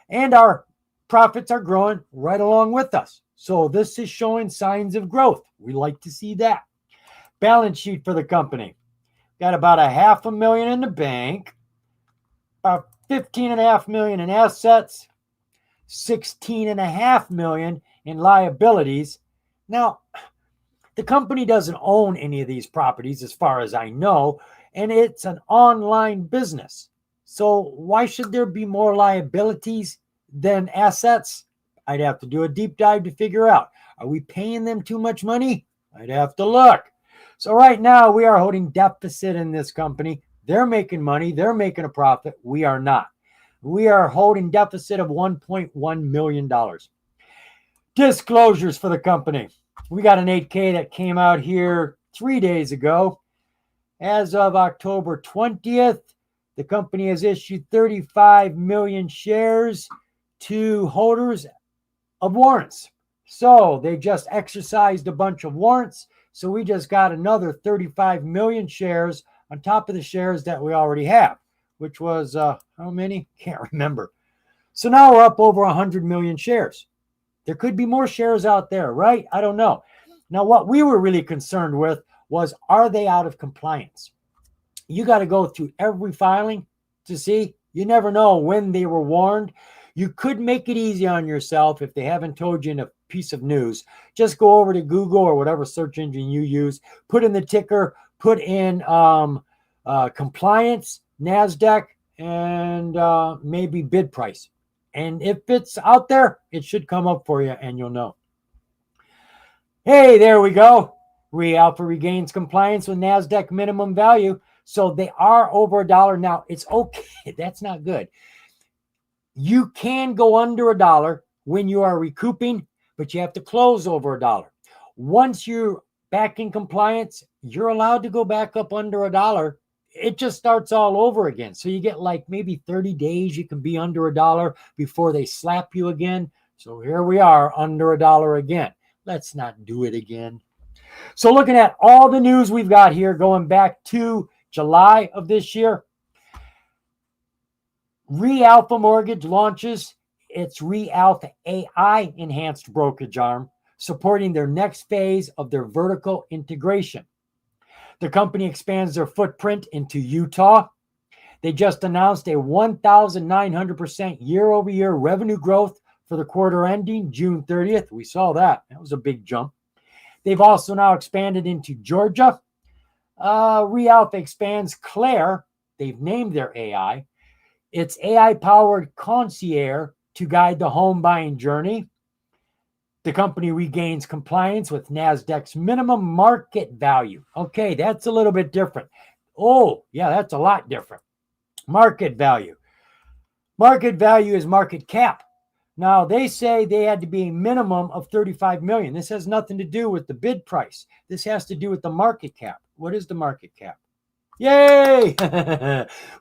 And our profits are growing right along with us. So this is showing signs of growth. We like to see that. Balance sheet for the company. Got about $500,000 in the bank, about $15.5 million in assets, $16.5 million in liabilities. Now, the company doesn't own any of these properties as far as I know, and it's an online business. So why should there be more liabilities than assets? I'd have to do a deep dive to figure out. Are we paying them too much money? I'd have to look. So right now we are holding deficit in this company. They're making money. They're making a profit. We are not. We are holding deficit of $1.1 million. Disclosures for the company. We got an 8K that came out here 3 days ago. As of October 20th, the company has issued 35 million shares to holders of warrants. So they just exercised a bunch of warrants. So we just got another 35 million shares on top of the shares that we already have, which was how many? Can't remember. So now we're up over 100 million shares. There could be more shares out there, right? I don't know. Now, what we were really concerned with was, are they out of compliance? You got to go through every filing to see. You never know when they were warned. You could make it easy on yourself if they haven't told you in a piece of news. Just go over to Google or whatever search engine you use, put in the ticker, put in compliance, NASDAQ, and maybe bid price. And if it's out there, it should come up for you and you'll know. Hey, there we go. Alpha regains compliance with NASDAQ minimum value. So they are over $1 now. It's okay. That's not good. You can go under $1 when you are recouping, but you have to close over $1. Once you're back in compliance, you're allowed to go back up under $1. It just starts all over again. So you get like maybe 30 days you can be under $1 before they slap you again. So here we are under $1 again. Let's not do it again. So looking at all the news we've got here going back to July of this year, Alpha Mortgage launches its Alpha AI enhanced brokerage arm, supporting their next phase of their vertical integration. The company expands their footprint into Utah. They just announced a 1,900% year-over-year revenue growth for the quarter ending June 30th. We saw that. That was a big jump. They've also now expanded into Georgia. Alpha expands Claire. They've named their AI. It's AI-powered concierge to guide the home buying journey. The company regains compliance with NASDAQ's minimum market value. Okay, that's a little bit different. Oh, yeah, that's a lot different. Market value. Market value is market cap. Now, they say they had to be a minimum of 35 million. This has nothing to do with the bid price. This has to do with the market cap. What is the market cap? Yay!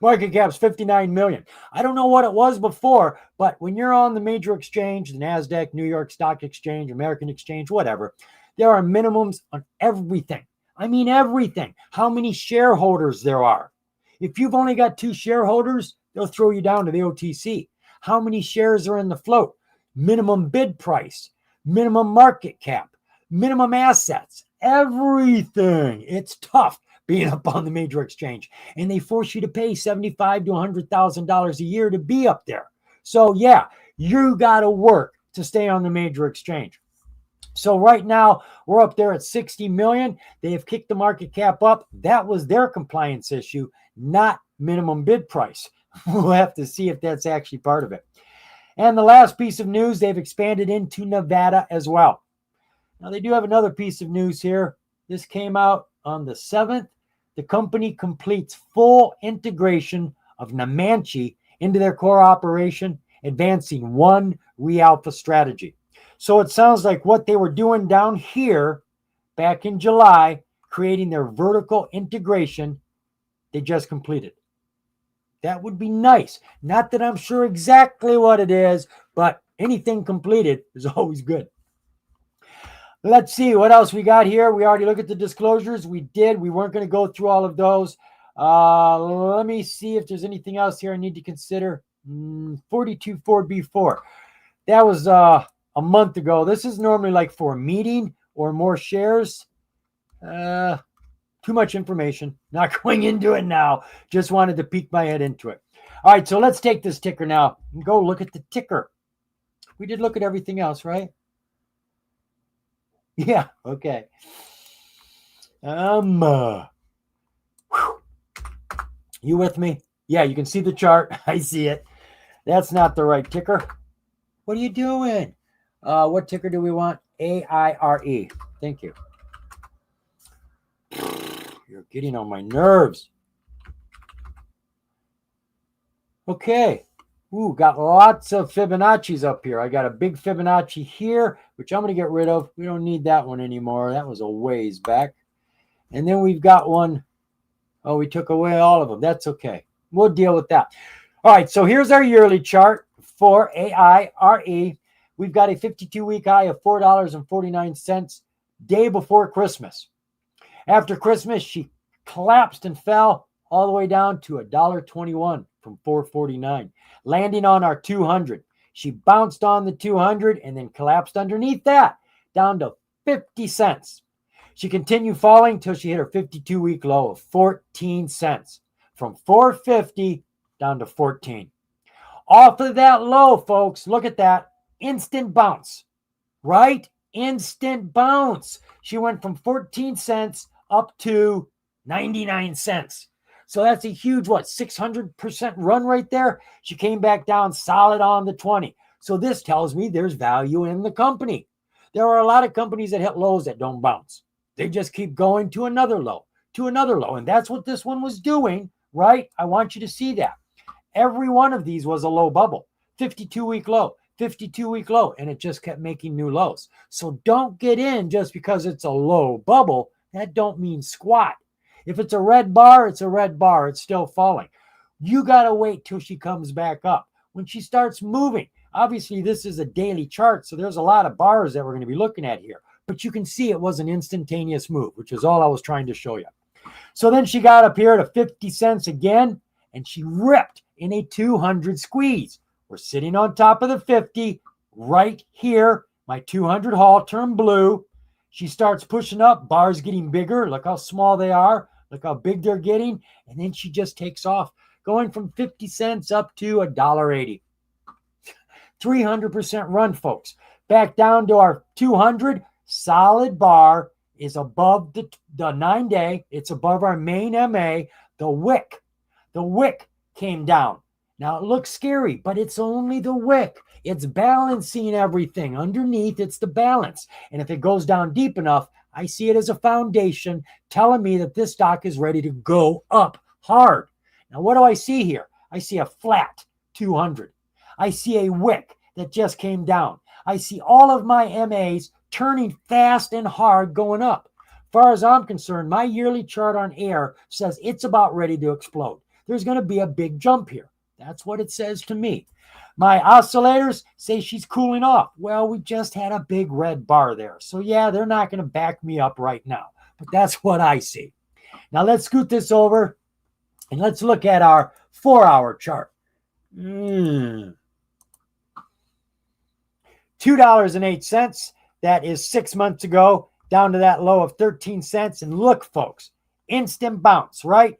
Market cap's 59 million. I don't know what it was before, but when you're on the major exchange, the NASDAQ, New York Stock Exchange, American Exchange, whatever, there are minimums on everything. I mean, everything. How many shareholders there are. If you've only got 2 shareholders, they'll throw you down to the OTC. How many shares are in the float? Minimum bid price, minimum market cap, minimum assets, everything. It's tough being up on the major exchange. And they force you to pay $75,000 to $100,000 a year to be up there. So yeah, you got to work to stay on the major exchange. So right now we're up there at 60 million. They have kicked the market cap up. That was their compliance issue, not minimum bid price. We'll have to see if that's actually part of it. And the last piece of news, they've expanded into Nevada as well. Now they do have another piece of news here. This came out on the 7th. The company completes full integration of Nemanche into their core operation, advancing one Alpha strategy. So it sounds like what they were doing down here back in July, creating their vertical integration, they just completed. That would be nice. Not that I'm sure exactly what it is, but anything completed is always good. Let's see what else we got here. We already looked at the disclosures. We did. We weren't going to go through all of those. Let me see if there's anything else here I need to consider. 424B4. That was a month ago. This is normally like for a meeting or more shares. Too much information. Not going into it now. Just wanted to peek my head into it. All right, so let's take this ticker now and go look at the ticker. We did look at everything else, right? Yeah, okay. You with me? Yeah, you can see the chart. I see it. That's not the right ticker. What are you doing? What ticker do we want? AIRE. Thank you. You're getting on my nerves. Okay. Ooh, got lots of Fibonacci's up here. I got a big Fibonacci here, which I'm going to get rid of. We don't need that one anymore. That was a ways back. And then we've got one. Oh, we took away all of them. That's okay. We'll deal with that. All right, so here's our yearly chart for AIRE. We've got a 52-week high of $4.49 day before Christmas. After Christmas, she collapsed and fell all the way down to $1.21 from $4.49, landing on our 200. She bounced on the 200 and then collapsed underneath that down to 50 cents. She continued falling till she hit her 52-week low of 14 cents, from $4.50 down to 14. Off of that low, folks, look at that. Instant bounce, right? Instant bounce. She went from 14 cents up to 99 cents. So that's a huge, 600% run right there. She came back down solid on the 20. So this tells me there's value in the company. There are a lot of companies that hit lows that don't bounce. They just keep going to another low, and that's what this one was doing, right? I want you to see that. Every one of these was a low bubble, 52-week low, 52-week low, and it just kept making new lows. So don't get in just because it's a low bubble. That don't mean squat. If it's a red bar, it's a red bar. It's still falling. You got to wait till she comes back up. When she starts moving, obviously this is a daily chart, so there's a lot of bars that we're going to be looking at here. But you can see it was an instantaneous move, which is all I was trying to show you. So then she got up here to 50 cents again, and she ripped in a 200 squeeze. We're sitting on top of the 50 right here. My 200 haul turned blue. She starts pushing up, bars getting bigger. Look how small they are. Look how big they're getting. And then she just takes off, going from 50 cents up to $1.80. 300% run, folks. Back down to our 200. Solid bar is above the 9-day. It's above our main MA. The wick came down. Now it looks scary, but it's only the wick. It's balancing everything. Underneath, it's the balance. And if it goes down deep enough, I see it as a foundation telling me that this stock is ready to go up hard. Now, what do I see here? I see a flat 200. I see a wick that just came down. I see all of my MAs turning fast and hard going up. As far as I'm concerned, my yearly chart on air says it's about ready to explode. There's going to be a big jump here. That's what it says to me. My oscillators say she's cooling off. Well, we just had a big red bar there. So yeah, they're not going to back me up right now. But that's what I see. Now let's scoot this over and let's look at our 4-hour chart. $2.08. That is 6 months ago, down to that low of 13 cents. And look, folks, instant bounce, right?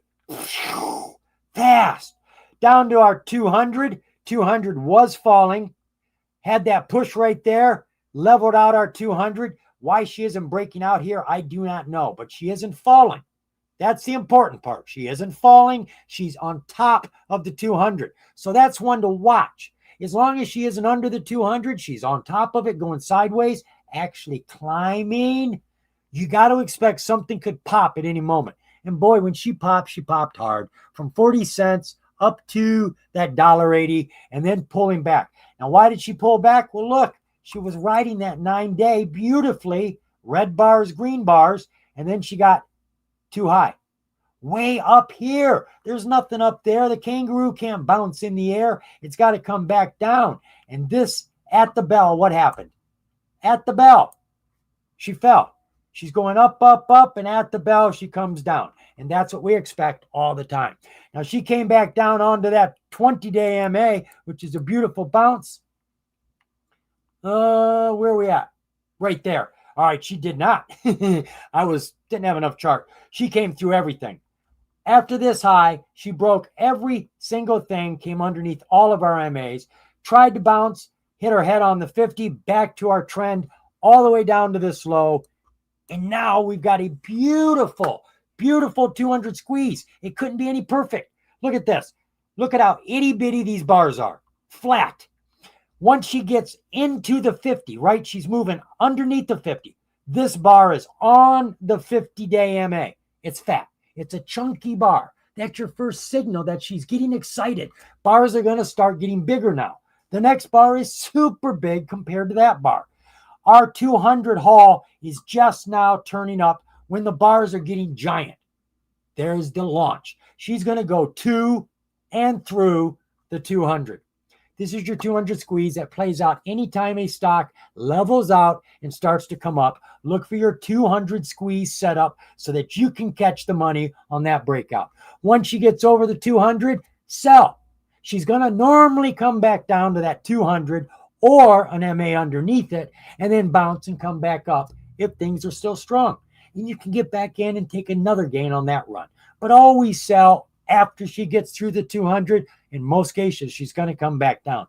Fast. Down to our 200. 200 was falling. Had that push right there. Leveled out our 200. Why she isn't breaking out here, I do not know. But she isn't falling. That's the important part. She isn't falling. She's on top of the 200. So that's one to watch. As long as she isn't under the 200, she's on top of it, going sideways, actually climbing. You got to expect something could pop at any moment. And boy, when she popped hard from 40 cents up to that $1.80 and then pulling back. Now, why did she pull back? Well, look, she was riding that 9-day beautifully, red bars, green bars, and then she got too high. Way up here. There's nothing up there. The kangaroo can't bounce in the air. It's got to come back down. And this, at the bell, what happened? At the bell, she fell. She's going up, up, up, and at the bell, she comes down. And that's what we expect all the time. Now, she came back down onto that 20-day MA, which is a beautiful bounce. Where are we at? Right there. All right, she did not. Didn't have enough chart. She came through everything. After this high, she broke every single thing, came underneath all of our MAs, tried to bounce, hit her head on the 50, back to our trend, all the way down to this low. And now we've got a beautiful, beautiful 200 squeeze. It couldn't be any perfect. Look at this. Look at how itty bitty these bars are. Flat. Once she gets into the 50, right? She's moving underneath the 50. This bar is on the 50-day MA. It's fat. It's a chunky bar. That's your first signal that she's getting excited. Bars are going to start getting bigger now. The next bar is super big compared to that bar. Our 200 haul is just now turning up when the bars are getting giant. There's the launch. She's going to go to and through the 200. This is your 200 squeeze that plays out anytime a stock levels out and starts to come up. Look for your 200 squeeze setup so that you can catch the money on that breakout. Once she gets over the 200, sell. She's going to normally come back down to that 200 or an MA underneath it and then bounce and come back up if things are still strong. And you can get back in and take another gain on that run. But always sell after she gets through the 200. In most cases, she's going to come back down.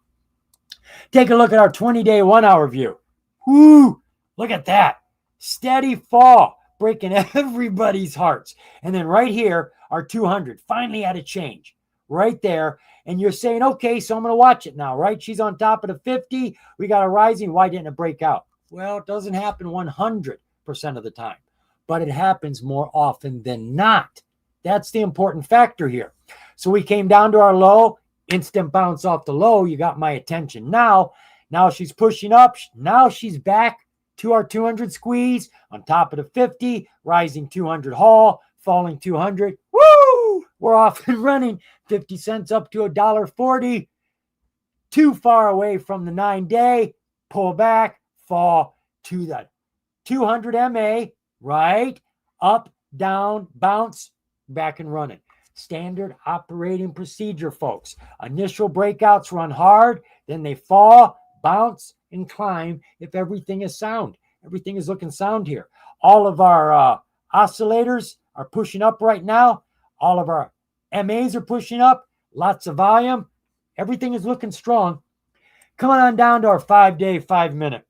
Take a look at our 20-day 1-hour view. Woo! Look at that. Steady fall, breaking everybody's hearts. And then right here, our 200 finally had a change. Right there. And you're saying, okay, so I'm going to watch it now, right? She's on top of the 50. We got a rising. Why didn't it break out? Well, it doesn't happen 100% of the time, but it happens more often than not. That's the important factor here. So we came down to our low, instant bounce off the low. You got my attention now. Now she's pushing up. Now she's back to our 200 squeeze on top of the 50, rising 200 haul, falling 200. Woo! We're off and running. 50 cents up to $1.40. Too far away from the 9-day. Pull back, fall to the 200 MA, right? Up, down, bounce, back and running. Standard operating procedure, folks. Initial breakouts run hard, then they fall, bounce, and climb if everything is sound. Everything is looking sound here. All of our oscillators are pushing up right now. All of our MAs are pushing up. Lots of volume. Everything is looking strong. Coming on down to our 5-day, 5-minute.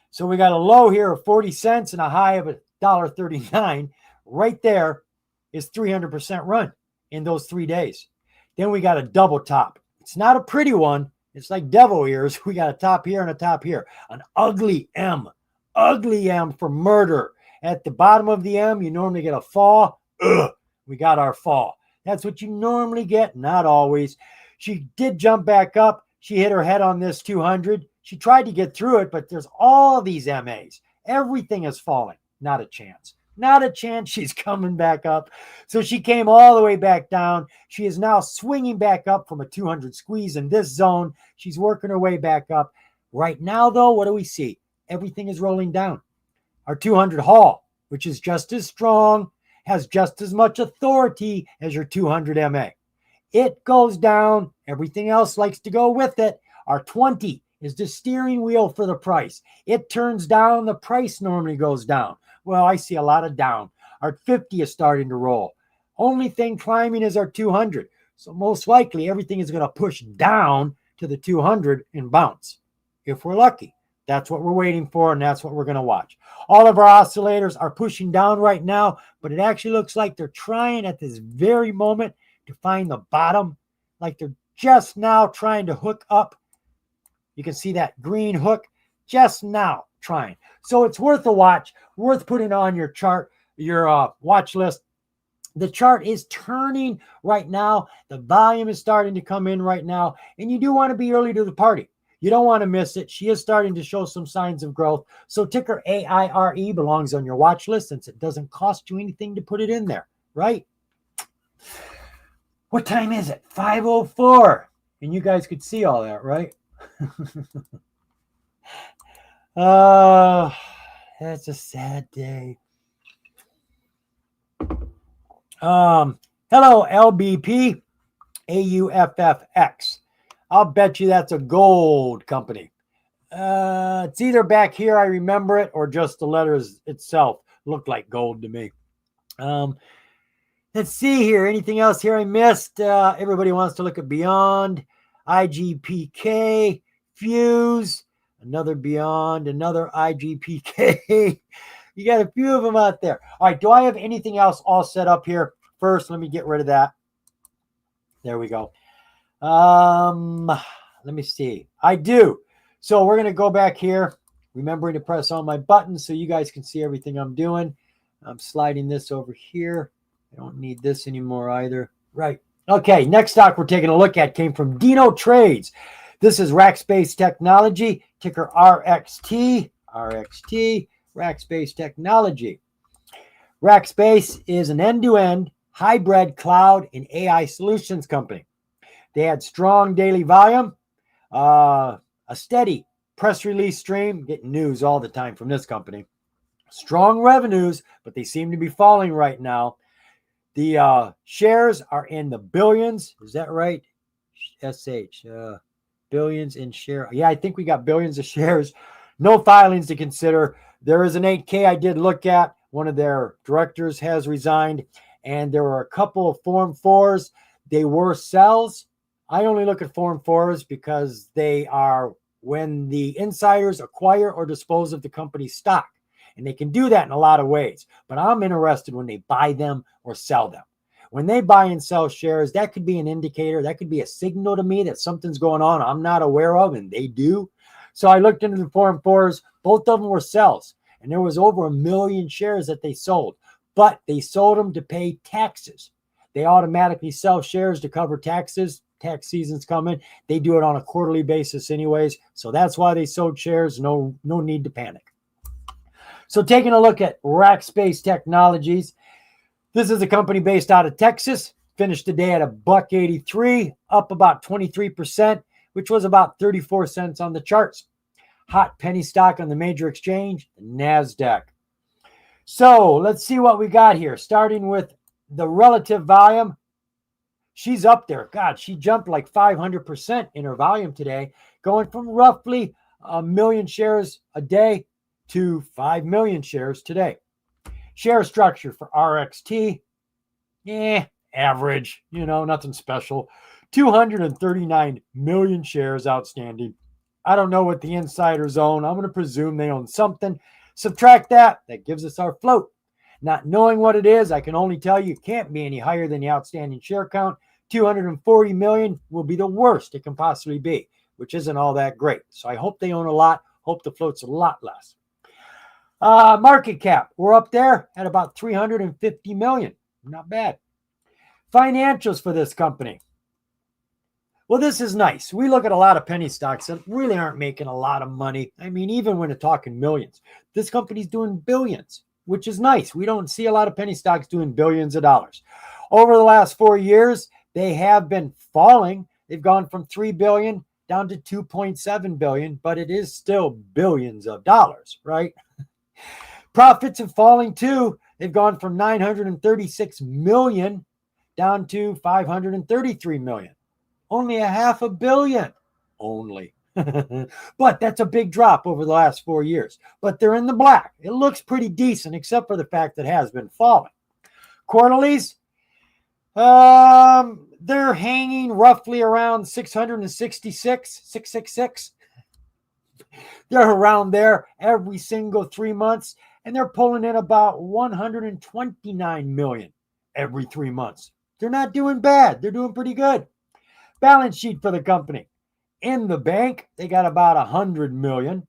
So we got a low here of 40 cents and a high of $1.39. Right there is 300% run in those 3 days. Then we got a double top. It's not a pretty one. It's like devil ears. We got a top here and a top here. An ugly M. Ugly M for murder. At the bottom of the M, you normally get a fall. Ugh, we got our fall. That's what you normally get. Not always. She did jump back up. She hit her head on this 200. She tried to get through it, but there's all these MAs. Everything is falling. Not a chance. Not a chance. She's coming back up. So she came all the way back down. She is now swinging back up from a 200 squeeze in this zone. She's working her way back up. Right now, though, what do we see? Everything is rolling down. Our 200 haul, which is just as strong, has just as much authority as your 200 MA. It goes down. Everything else likes to go with it. Our 20 is the steering wheel for the price. It turns down. The price normally goes down. Well, I see a lot of down. Our 50 is starting to roll. Only thing climbing is our 200. So most likely everything is going to push down to the 200 and bounce. If we're lucky. That's what we're waiting for, and that's what we're going to watch. All of our oscillators are pushing down right now, but it actually looks like they're trying at this very moment to find the bottom, like they're just now trying to hook up. You can see that green hook just now trying. So it's worth a watch, worth putting on your chart, your watch list. The chart is turning right now. The volume is starting to come in right now, and you do want to be early to the party. You don't want to miss it. She is starting to show some signs of growth. So ticker AIRE belongs on your watch list since it doesn't cost you anything to put it in there, right? What time is it? 5:04. And you guys could see all that, right? That's a sad day. Hello, LBP, AUFFX. I'll bet you that's a gold company. It's either back here, I remember it, or just the letters itself looked like gold to me. Let's see here. Anything else here I missed? Everybody wants to look at Beyond, IGPK, Fuse, another Beyond, another IGPK. You got a few of them out there. All right, do I have anything else all set up here? First, let me get rid of that. There we go. Let me see. I do. So we're going to go back here, remembering to press all my buttons so you guys can see everything I'm doing. I'm sliding this over here. I don't need this anymore either. Right. Okay, next stock we're taking a look at came from Dino Trades. This is Rackspace Technology, ticker RXT. RXT, Rackspace Technology. Rackspace is an end-to-end hybrid cloud and AI solutions company. They had strong daily volume, a steady press release stream, getting news all the time from this company. Strong revenues, but they seem to be falling right now. The shares are in the billions. Is that right? SH. Billions in share. Yeah, I think we got billions of shares. No filings to consider. There is an 8K I did look at. One of their directors has resigned, and there were a couple of Form 4s. They were sells. I only look at Form 4s because they are when the insiders acquire or dispose of the company's stock. And they can do that in a lot of ways. But I'm interested when they buy them or sell them. When they buy and sell shares, that could be an indicator. That could be a signal to me that something's going on I'm not aware of, and they do. So I looked into the Form 4s. Both of them were sells. And there was over 1 million shares that they sold. But they sold them to pay taxes. They automatically sell shares to cover taxes. Tax season's coming. They do it on a quarterly basis anyways. So that's why they sold shares. No need to panic. So taking a look at Rackspace Technologies. This is a company based out of Texas. Finished the day at $1.83, up about 23%, which was about 34 cents on the charts. Hot penny stock on the major exchange, NASDAQ. So let's see what we got here. Starting with the relative volume. She's up there. God, she jumped like 500% in her volume today, going from roughly 1 million shares a day to 5 million shares today. Share structure for RXT, average, nothing special. 239 million shares outstanding. I don't know what the insiders own. I'm going to presume they own something. Subtract that gives us our float. Not knowing what it is, I can only tell you it can't be any higher than the outstanding share count. 240 million will be the worst it can possibly be, which isn't all that great. So I hope they own a lot. Hope the float's a lot less. Market cap, we're up there at about 350 million. Not bad. Financials for this company. Well, this is nice. We look at a lot of penny stocks that really aren't making a lot of money. I mean, even when they're talking millions, this company's doing billions, which is nice. We don't see a lot of penny stocks doing billions of dollars. Over the last 4 years, they have been falling. They've gone from 3 billion down to 2.7 billion, but it is still billions of dollars, right? Profits have falling too. They've gone from 936 million down to 533 million. Only a $500 million. Only. But that's a big drop over the last 4 years. But they're in the black. It looks pretty decent, except for the fact that it has been falling. Quarterlies, they're hanging roughly around 666. They're around there every single 3 months, and they're pulling in about 129 million every 3 months. They're not doing bad. They're doing pretty good. Balance sheet for the company. In the bank, they got about 100 million.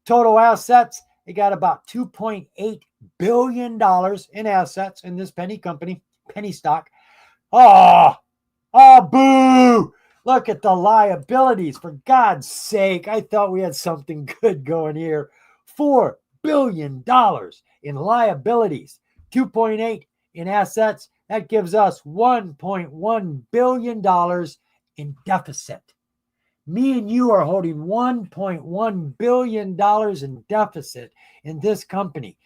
Total assets, they got about $2.8 billion in assets in this penny company, penny stock. Oh, boo. Look at the liabilities. For God's sake, I thought we had something good going here. $4 billion in liabilities, 2.8 in assets. That gives us $1.1 billion in deficit. Me and you are holding $1.1 billion in deficit in this company.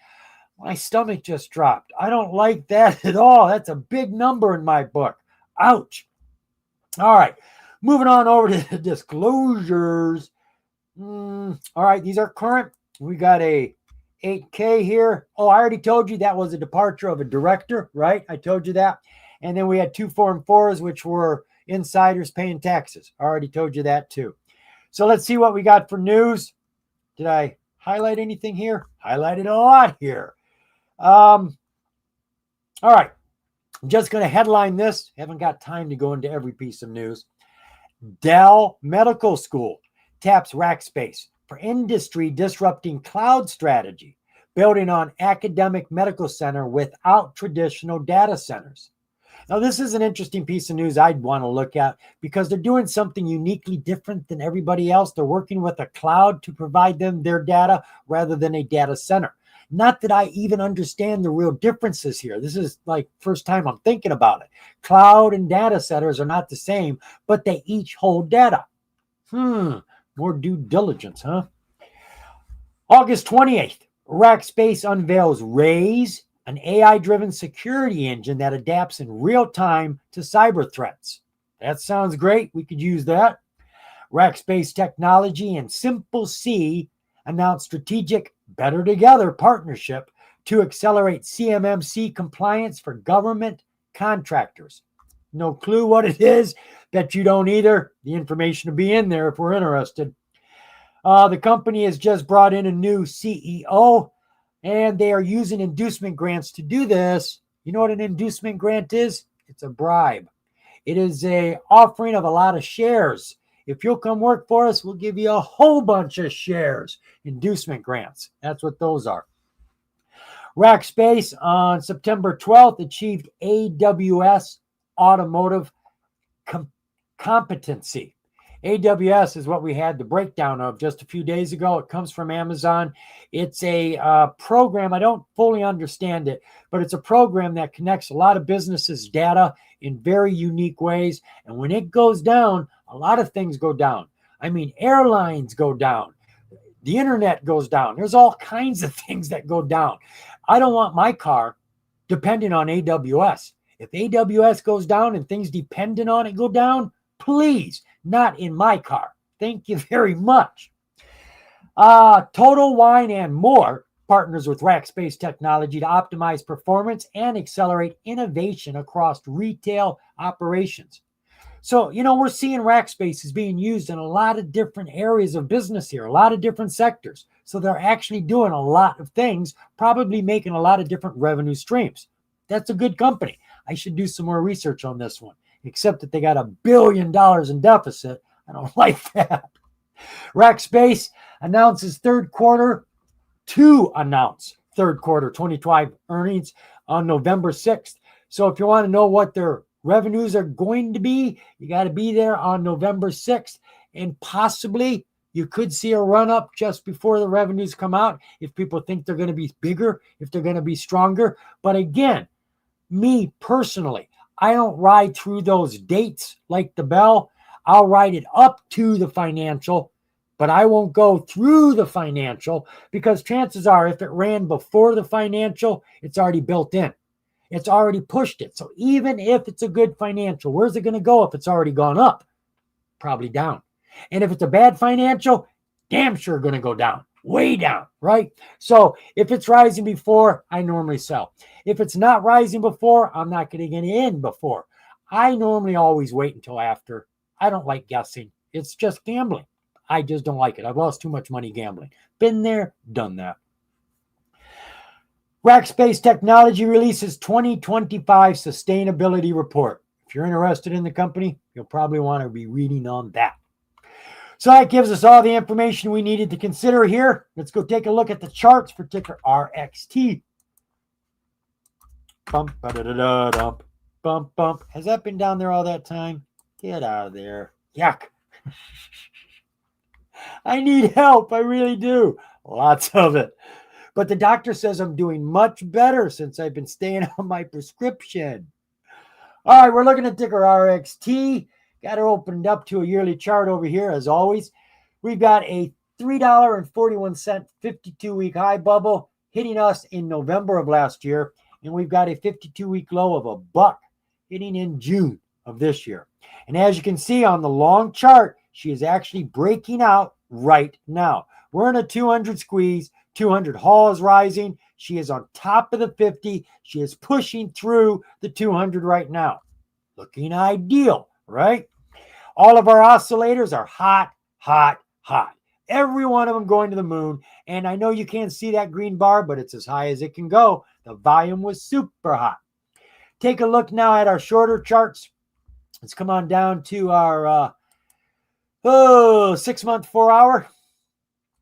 My stomach just dropped. I don't like that at all. That's a big number in my book. Ouch. All right. Moving on over to the disclosures. All right, these are current. We got a 8K here. Oh, I already told you that was a departure of a director, right? I told you that. And then we had 2 Form 4s, which were insiders paying taxes. I already told you that too. So let's see what we got for news. Did I highlight anything here? Highlighted a lot here. All right. I'm just going to headline this. Haven't got time to go into every piece of news. Dell Medical School taps Rackspace for industry disrupting cloud strategy, building on academic medical center without traditional data centers. Now, this is an interesting piece of news I'd want to look at because they're doing something uniquely different than everybody else. They're working with a cloud to provide them their data rather than a data center. Not that I even understand the real differences here. This is like first time I'm thinking about it. Cloud and data centers are not the same, but they each hold data. More due diligence, huh? August 28th, Rackspace unveils Raise, an AI-driven security engine that adapts in real time to cyber threats. That sounds great. We could use that. Rackspace Technology and Simple C announced strategic Better Together partnership to accelerate CMMC compliance for government contractors. No clue what it is. Bet you don't either. The information will be in there if we're interested. The company has just brought in a new CEO, and they are using inducement grants to do this. You know what an inducement grant is? It's a bribe. It is a offering of a lot of shares. If you'll come work for us, we'll give you a whole bunch of shares. Inducement grants. That's what those are. Rackspace on September 12th achieved AWS automotive competency. AWS is what we had the breakdown of just a few days ago. It comes from Amazon. It's a program. I don't fully understand it, but it's a program that connects a lot of businesses' data in very unique ways. And when it goes down, a lot of things go down. I mean, airlines go down. The internet goes down. There's all kinds of things that go down. I don't want my car dependent on AWS. If AWS goes down and things dependent on it go down, please, not in my car. Thank you very much. Total Wine and More partners with Rackspace Technology to optimize performance and accelerate innovation across retail operations. So, we're seeing Rackspace is being used in a lot of different areas of business here, a lot of different sectors. So they're actually doing a lot of things, probably making a lot of different revenue streams. That's a good company. I should do some more research on this one, except that they got $1 billion in deficit. I don't like that. Rackspace announces third quarter 2025 earnings on November 6th. So if you want to know what their revenues are going to be, you got to be there on November 6th. And possibly you could see a run up just before the revenues come out if people think they're going to be bigger, if they're going to be stronger. But again, me personally, I don't ride through those dates like the bell. I'll ride it up to the financial, but I won't go through the financial because chances are if it ran before the financial, it's already built in. It's already pushed it. So even if it's a good financial, where's it going to go if it's already gone up? Probably down. And if it's a bad financial, damn sure going to go down, way down, right? So if it's rising before, I normally sell. If it's not rising before, I'm not going to get in before. I normally always wait until after. I don't like guessing. It's just gambling. I just don't like it. I've lost too much money gambling. Been there, done that. Rackspace Technology releases 2025 sustainability report. If you're interested in the company, you'll probably want to be reading on that. So that gives us all the information we needed to consider here. Let's go take a look at the charts for ticker RXT. Bump, ba-da-da-da-dump, bump, bump. Has that been down there all that time? Get out of there. Yuck. I need help. I really do. Lots of it. But the doctor says I'm doing much better since I've been staying on my prescription. All right, we're looking at ticker RXT. Got it opened up to a yearly chart over here, as always. We've got a $3.41 52-week high bubble hitting us in November of last year. And we've got a 52-week low of $1 hitting in June of this year. And as you can see on the long chart, she is actually breaking out right now. We're in a 200 squeeze. 200 haul is rising. She is on top of the 50. She is pushing through the 200 right now. Looking ideal, right? All of our oscillators are hot, hot, hot. Every one of them going to the moon. And I know you can't see that green bar, but it's as high as it can go. The volume was super hot. Take a look now at our shorter charts. Let's come on down to our 6-month, 4-hour.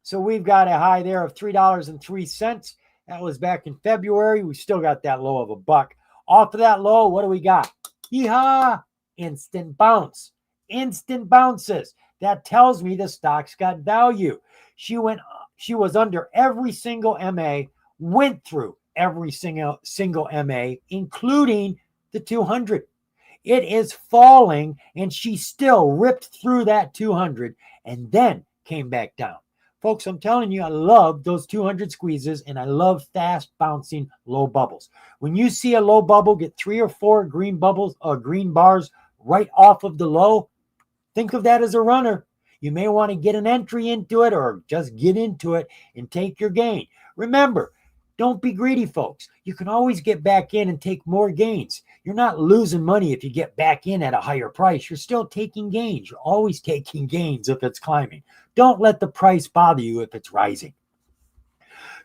So we've got a high there of $3.03. That was back in February. We still got that low of $1. Off of that low, what do we got? Yeehaw! Instant bounce. Instant bounces. That tells me the stock's got value. She was under every single MA, went through every single MA, including the 200. It is falling, and she still ripped through that 200 and then came back down. Folks, I'm telling you, I love those 200 squeezes, and I love fast bouncing low bubbles. When you see a low bubble get 3 or 4 green bars right off of the low, think of that as a runner. You may want to get an entry into it or just get into it and take your gain. Remember, don't be greedy, folks. You can always get back in and take more gains. You're not losing money if you get back in at a higher price. You're still taking gains. You're always taking gains if it's climbing. Don't let the price bother you if it's rising.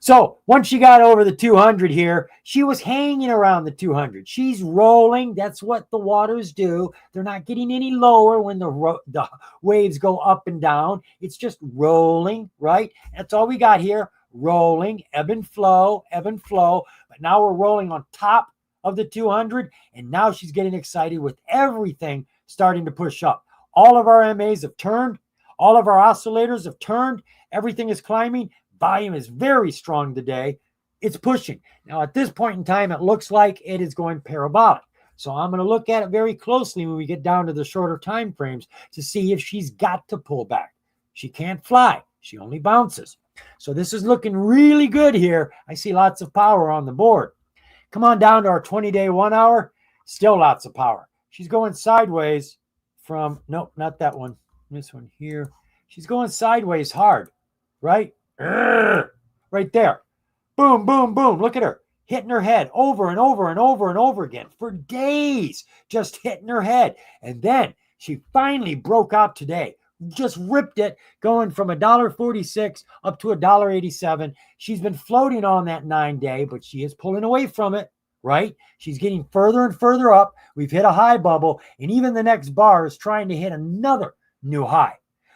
So once she got over the 200 here, she was hanging around the 200. She's rolling. That's what the waters do. They're not getting any lower when the waves go up and down. It's just rolling, right? That's all we got here. Rolling, ebb and flow, ebb and flow. But now we're rolling on top of the 200, and now she's getting excited with everything starting to push up. All of our MAs have turned. All of our oscillators have turned. Everything is climbing. Volume is very strong today. It's pushing. Now, at this point in time, it looks like it is going parabolic. So I'm going to look at it very closely when we get down to the shorter time frames to see if she's got to pull back. She can't fly. She only bounces. So this is looking really good here. I see lots of power on the board. Come on down to our 20-day 1-hour. Still lots of power. She's going sideways from, nope, not that one. This one here. She's going sideways hard, right? Right there. Boom, boom, boom. Look at her. Hitting her head over and over and over and over again for days. Just hitting her head. And then she finally broke out today. Just ripped it, going from $1.46 up to $1.87. She's been floating on that 9-day, but she is pulling away from it, right? She's getting further and further up. We've hit a high bubble, and even the next bar is trying to hit another new high.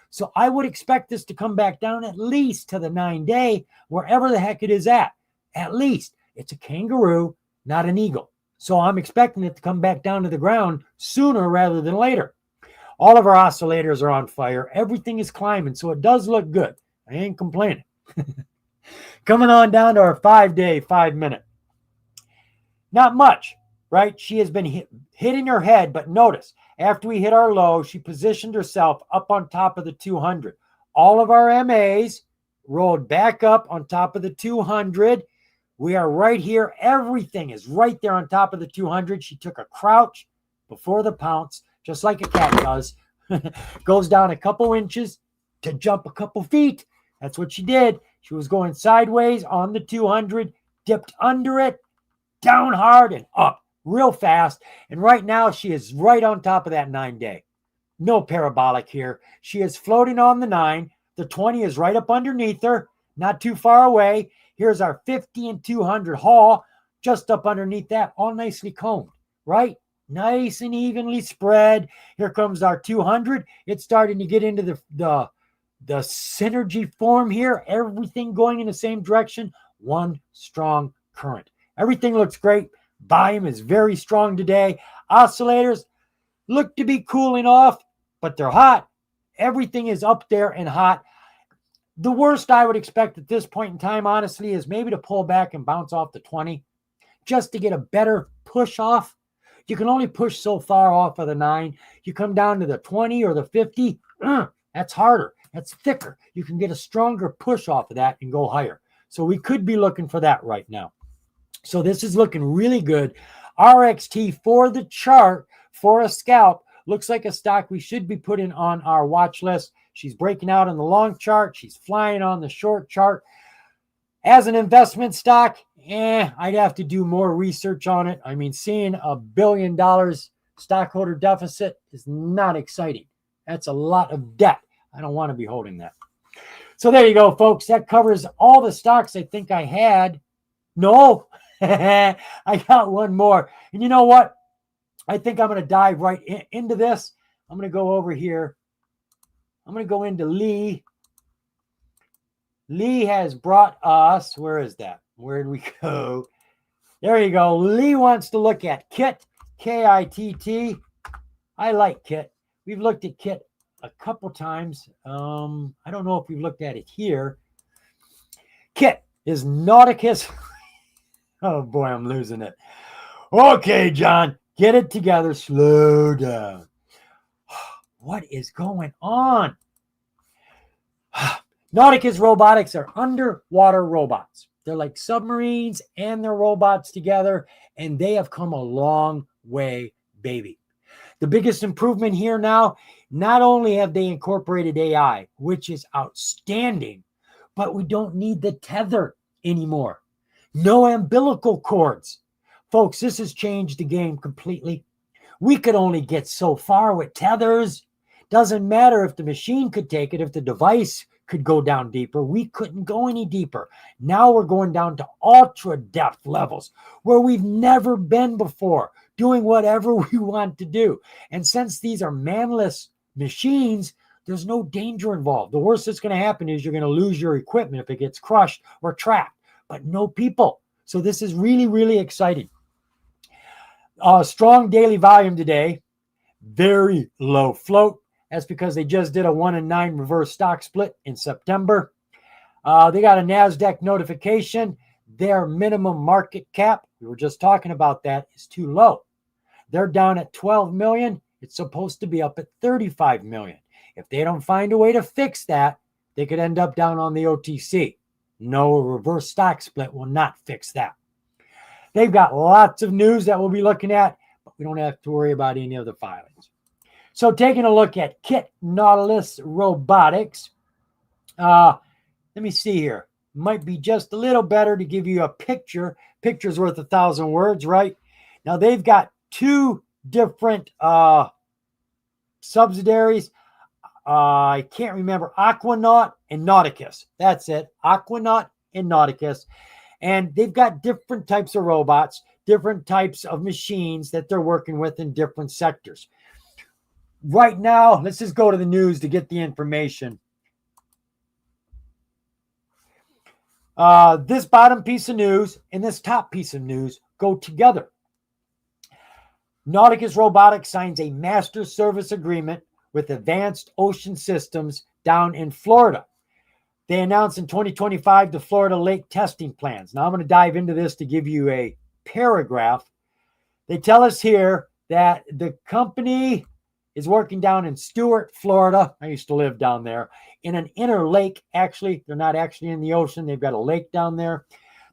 So I would expect this to come back down at least to the 9-day, wherever the heck it is at. At least. It's a kangaroo, not an eagle. So I'm expecting it to come back down to the ground sooner rather than later. All of our oscillators are on fire. Everything is climbing, so it does look good. I ain't complaining. Coming on down to our 5-day, 5-minute. Not much, right? She has been hitting her head, but notice, after we hit our low, she positioned herself up on top of the 200. All of our MAs rolled back up on top of the 200. We are right here. Everything is right there on top of the 200. She took a crouch before the pounce, just like a cat does. Goes down a couple inches to jump a couple feet. That's what she did. She was going sideways on the 200, dipped under it, down hard and up real fast. And right now she is right on top of that 9-day. No parabolic here. She is floating on the 9. The 20 is right up underneath her, not too far away. Here's our 50 and 200 haul, just up underneath that, all nicely combed, right? Nice and evenly spread. Here comes our 200. It's starting to get into the synergy form here. Everything going in the same direction. One strong current. Everything looks great. Volume is very strong today. Oscillators look to be cooling off, but they're hot. Everything is up there and hot. The worst I would expect at this point in time, honestly, is maybe to pull back and bounce off the 20 just to get a better push off. You can only push so far off of the 9. You come down to the 20 or the 50, that's harder. That's thicker. You can get a stronger push off of that and go higher. So we could be looking for that right now. So this is looking really good. RXT for the chart, for a scalp, looks like a stock we should be putting on our watch list. She's breaking out on the long chart. She's flying on the short chart. As an investment stock, I'd have to do more research on it. I mean, seeing $1 billion stockholder deficit is not exciting. That's a lot of debt. I don't want to be holding that. So there you go, folks. That covers all the stocks I think I had. No, I got one more. And you know what? I think I'm going to dive right into this. I'm going to go over here. I'm going to go into Lee. Lee has brought us, where is that? Where did we go? There you go. Lee wants to look at KITT, K-I-T-T. I like KITT. We've looked at KITT a couple times. I don't know if we've looked at it here. KITT is Nauticus. Oh boy, I'm losing it. Okay, John, get it together. Slow down. What is going on? Nauticus robotics are underwater robots. They're like submarines and they're robots together, and they have come a long way, baby. The biggest improvement here now, not only have they incorporated AI, which is outstanding, but we don't need the tether anymore. No umbilical cords. Folks, this has changed the game completely. We could only get so far with tethers. Doesn't matter if the machine could take it, if the device could go down deeper. We couldn't go any deeper. Now we're going down to ultra depth levels where we've never been before, doing whatever we want to do. And since these are manless machines, there's no danger involved. The worst that's going to happen is you're going to lose your equipment if it gets crushed or trapped, but no people. So this is really, really exciting. Strong daily volume today, very low float. That's because they just did a 1-in-9 reverse stock split in September. They got a NASDAQ notification. Their minimum market cap, we were just talking about that, is too low. They're down at 12 million. It's supposed to be up at 35 million. If they don't find a way to fix that, they could end up down on the OTC. No, a reverse stock split will not fix that. They've got lots of news that we'll be looking at, but we don't have to worry about any of the filings. So taking a look at KITT Nautilus Robotics. Let me see here. Might be just a little better to give you a picture. Picture's worth 1,000 words, right? Now they've got two different subsidiaries. I can't remember. Aquanaut and Nauticus. That's it. Aquanaut and Nauticus. And they've got different types of robots, different types of machines that they're working with in different sectors. Right now, let's just go to the news to get the information. This bottom piece of news and this top piece of news go together. Nauticus Robotics signs a master service agreement with Advanced Ocean Systems down in Florida. They announced in 2025 the Florida Lake testing plans. Now I'm going to dive into this to give you a paragraph. They tell us here that the company is working down in Stuart, Florida. I used to live down there in an inner lake. Actually, they're not actually in the ocean. They've got a lake down there.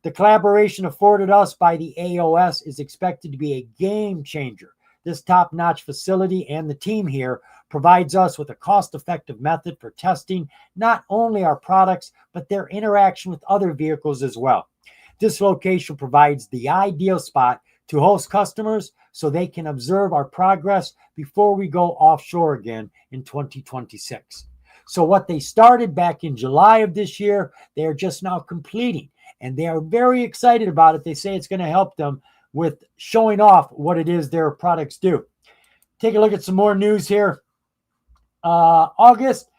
The collaboration afforded us by the AOS is expected to be a game changer. This top-notch facility and the team here provides us with a cost-effective method for testing not only our products, but their interaction with other vehicles as well. This location provides the ideal spot to host customers so they can observe our progress before we go offshore again in 2026. So what they started back in July of this year, they are just now completing, and they are very excited about it. They say it's going to help them with showing off what it is their products do. Take a look at some more news here. August,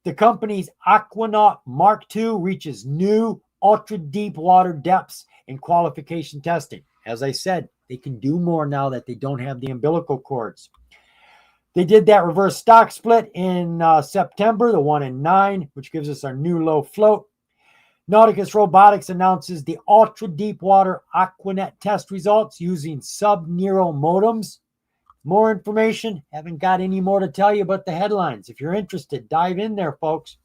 the company's Aquanaut Mark II reaches new ultra deep water depths in qualification testing. As I said, they can do more now that they don't have the umbilical cords. They did that reverse stock split in September, the 1-in-9, which gives us our new low float. Nauticus Robotics announces the ultra deep water Aquanet test results using sub-Nero modems. More information, haven't got any more to tell you but the headlines. If you're interested, dive in there, folks.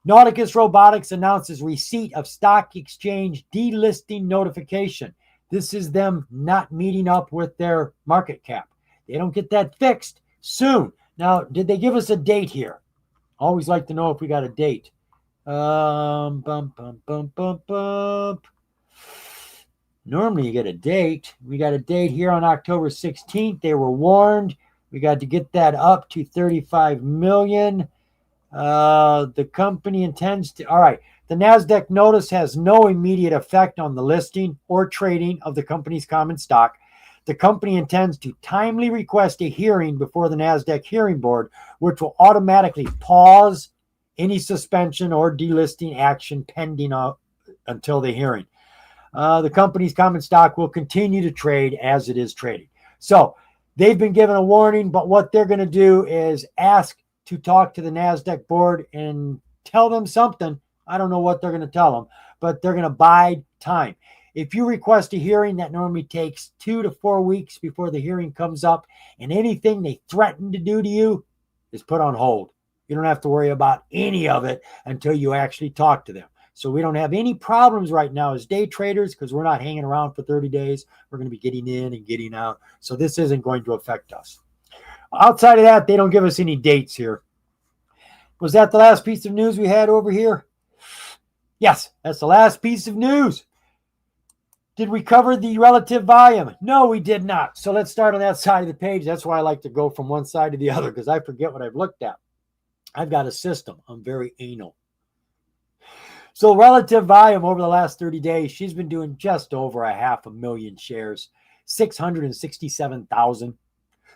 Nauticus Robotics announces receipt of stock exchange delisting notification. This is them not meeting up with their market cap. They don't get that fixed soon. Now, did they give us a date here? Always like to know if we got a date. Bump, bump, bump, bump, bump. Normally you get a date. We got a date here on October 16th. They were warned. We got to get that up to 35 million. The company intends to, all right. The NASDAQ notice has no immediate effect on the listing or trading of the company's common stock. The company intends to timely request a hearing before the NASDAQ hearing board, which will automatically pause any suspension or delisting action pending until the hearing. The company's common stock will continue to trade as it is trading. So they've been given a warning, but what they're going to do is ask to talk to the NASDAQ board and tell them something. I don't know what they're going to tell them, but they're going to bide time. If you request a hearing, that normally takes 2 to 4 weeks before the hearing comes up, and anything they threaten to do to you is put on hold. You don't have to worry about any of it until you actually talk to them. So we don't have any problems right now as day traders because we're not hanging around for 30 days. We're going to be getting in and getting out. So this isn't going to affect us. Outside of that, they don't give us any dates here. Was that the last piece of news we had over here? Yes, that's the last piece of news. Did we cover the relative volume? No, we did not. So let's start on that side of the page. That's why I like to go from one side to the other because I forget what I've looked at. I've got a system. I'm very anal. So relative volume over the last 30 days, she's been doing just over 500,000 shares, 667,000.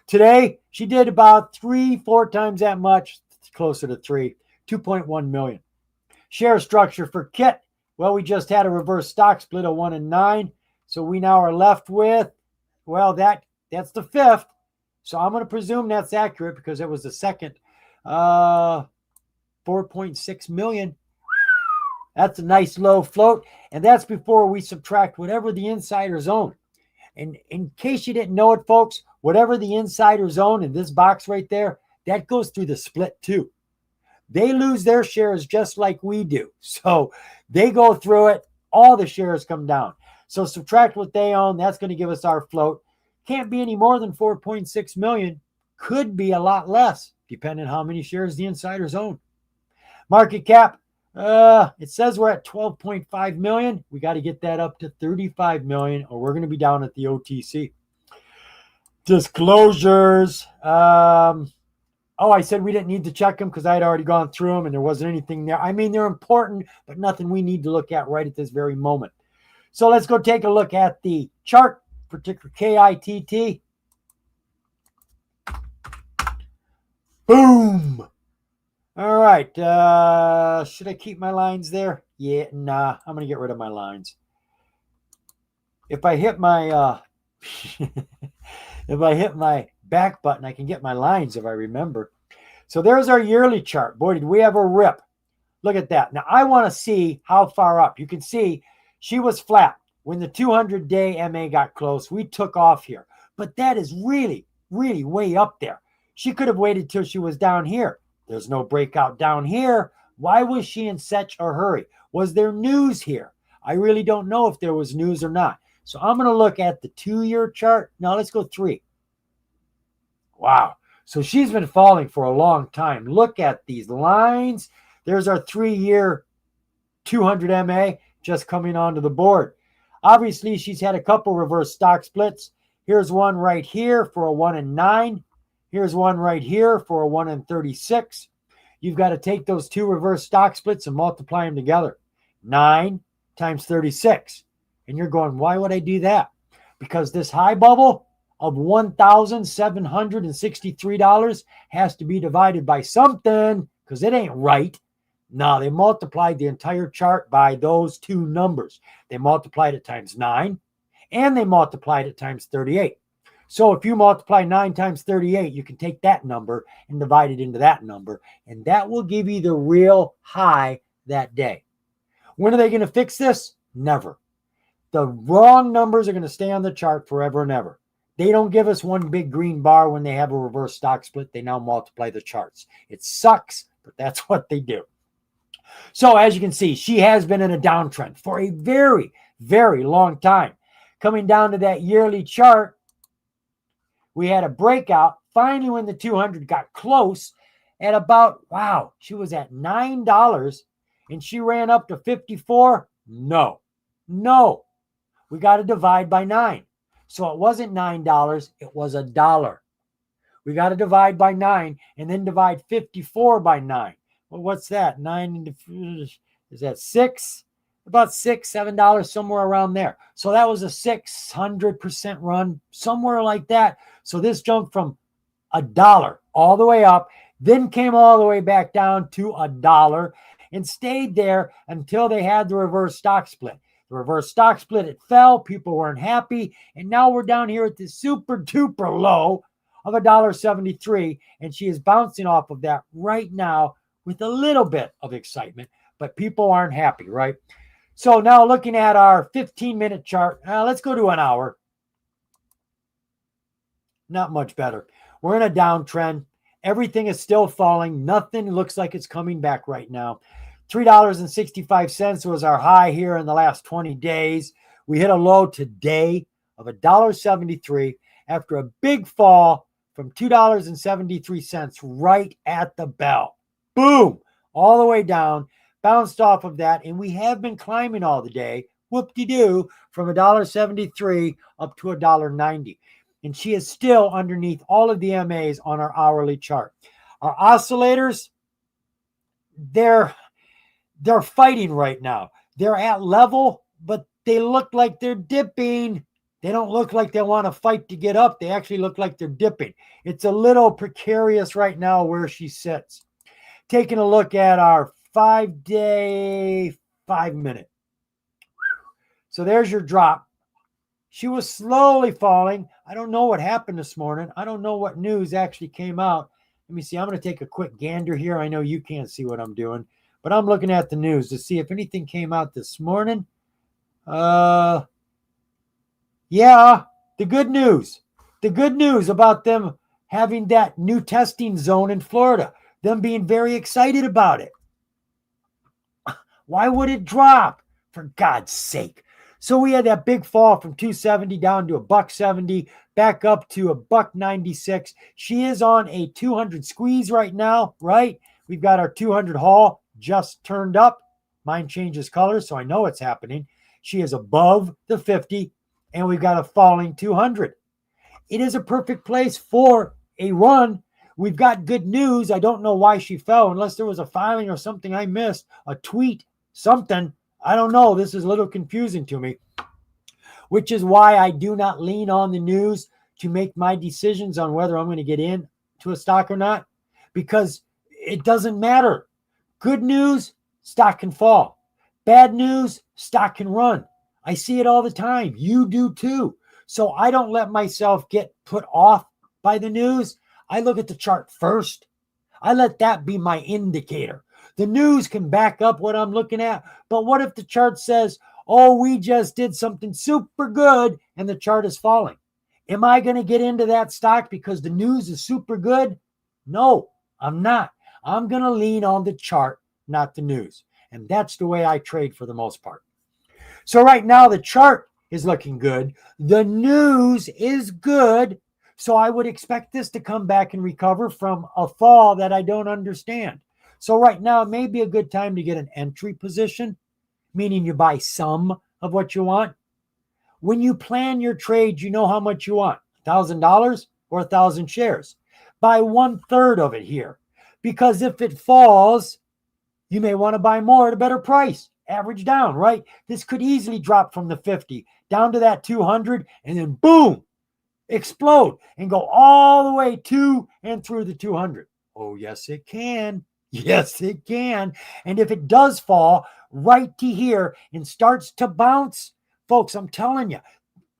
Today, she did about 3-4 times that much, closer to 2.1 million. Share structure for Kit. Well, we just had a reverse stock split of 1 and 9. So we now are left with, well, that's the fifth. So I'm going to presume that's accurate because it was the second. 4.6 million. That's a nice low float. And that's before we subtract whatever the insiders own. And in case you didn't know it, folks, whatever the insiders own in this box right there, that goes through the split too. They lose their shares just like we do. So they go through it. All the shares come down. So subtract what they own. That's going to give us our float. Can't be any more than 4.6 million. Could be a lot less, depending on how many shares the insiders own. Market cap, it says we're at 12.5 million. We got to get that up to 35 million or we're going to be down at the OTC. Disclosures. I said we didn't need to check them because I had already gone through them and there wasn't anything there. I mean, they're important, but nothing we need to look at right at this very moment. So let's go take a look at the chart, particular KITT. Boom. All right. Should I keep my lines there? Yeah, nah. I'm going to get rid of my lines. If I hit my back button, I can get my lines if I remember. So there's our yearly chart. Boy, did we have a rip. Look at that. Now, I want to see how far up. You can see she was flat. When the 200-day MA got close, we took off here. But that is really, really way up there. She could have waited till she was down here. There's no breakout down here. Why was she in such a hurry? Was there news here? I really don't know if there was news or not. So I'm going to look at the 2-year chart. Now let's go 3. Wow. So she's been falling for a long time. Look at these lines. There's our 3-year 200 MA just coming onto the board. Obviously, she's had a couple reverse stock splits. Here's one right here for a 1 and 9. Here's one right here for a 1 and 36. You've got to take those 2 reverse stock splits and multiply them together. 9 times 36. And you're going, why would I do that? Because this high bubble of $1,763 has to be divided by something because it ain't right. No, they multiplied the entire chart by those 2 numbers. They multiplied it times 9 and they multiplied it times 38. So if you multiply 9 times 38, you can take that number and divide it into that number, and that will give you the real high that day. When are they going to fix this? Never. The wrong numbers are going to stay on the chart forever and ever. They don't give us one big green bar when they have a reverse stock split. They now multiply the charts. It sucks, but that's what they do. So as you can see, she has been in a downtrend for a very, very long time. Coming down to that yearly chart, we had a breakout. Finally, when the 200 got close, at about, wow, she was at $9 and she ran up to 54. No, no, we got to divide by 9. So it wasn't $9, it was $1. We got to divide by 9 and then divide 54 by 9. Well, what's that? 9 into, is that 6? About $6, $7, somewhere around there. So that was a 600% run, somewhere like that. So this jumped from $1 all the way up, then came all the way back down to $1 and stayed there until they had the reverse stock split. The reverse stock split, it fell. People weren't happy. And now we're down here at this super duper low of $1.73. And she is bouncing off of that right now with a little bit of excitement, but people aren't happy, right? So now looking at our 15-minute chart, let's go to an hour. Not much better. We're in a downtrend. Everything is still falling. Nothing looks like it's coming back right now. $3.65 was our high here in the last 20 days. We hit a low today of $1.73 after a big fall from $2.73 right at the bell. Boom! All the way down, bounced off of that, and we have been climbing all the day, whoop-de-doo, from $1.73 up to $1.90. And she is still underneath all of the MAs on our hourly chart. Our oscillators, they're fighting right now. They're at level, but they look like they're dipping. They don't look like they want to fight to get up. They actually look like they're dipping. It's a little precarious right now where she sits. Taking a look at our 5-day, 5-minute. So there's your drop. She was slowly falling. I don't know what happened this morning. I don't know what news actually came out. Let me see. I'm going to take a quick gander here. I know you can't see what I'm doing, but I'm looking at the news to see if anything came out this morning. Yeah, the good news. The good news about them having that new testing zone in Florida. Them being very excited about it. Why would it drop? For God's sake. So we had that big fall from 270 down to $1.70, back up to $1.96. She is on a 200 squeeze right now, right? We've got our 200 haul just turned up. Mine changes colors, so I know it's happening. She is above the 50, and we've got a falling 200. It is a perfect place for a run. We've got good news. I don't know why she fell, unless there was a filing or something I missed, a tweet, something. I don't know. This is a little confusing to me, which is why I do not lean on the news to make my decisions on whether I'm going to get in to a stock or not, because it doesn't matter. Good news, stock can fall. Bad news, stock can run. I see it all the time. You do too. So I don't let myself get put off by the news. I look at the chart first. I let that be my indicator. The news can back up what I'm looking at, but what if the chart says, oh, we just did something super good and the chart is falling? Am I going to get into that stock because the news is super good? No, I'm not. I'm going to lean on the chart, not the news. And that's the way I trade for the most part. So right now the chart is looking good. The news is good. So I would expect this to come back and recover from a fall that I don't understand. So right now, it may be a good time to get an entry position, meaning you buy some of what you want. When you plan your trade, you know how much you want, $1,000 or 1,000 shares. Buy 1/3 of it here, because if it falls, you may want to buy more at a better price. Average down, right? This could easily drop from the 50 down to that 200 and then boom, explode and go all the way to and through the 200. Oh, yes, it can. Yes, it can. And if it does fall right to here and starts to bounce, folks, I'm telling you,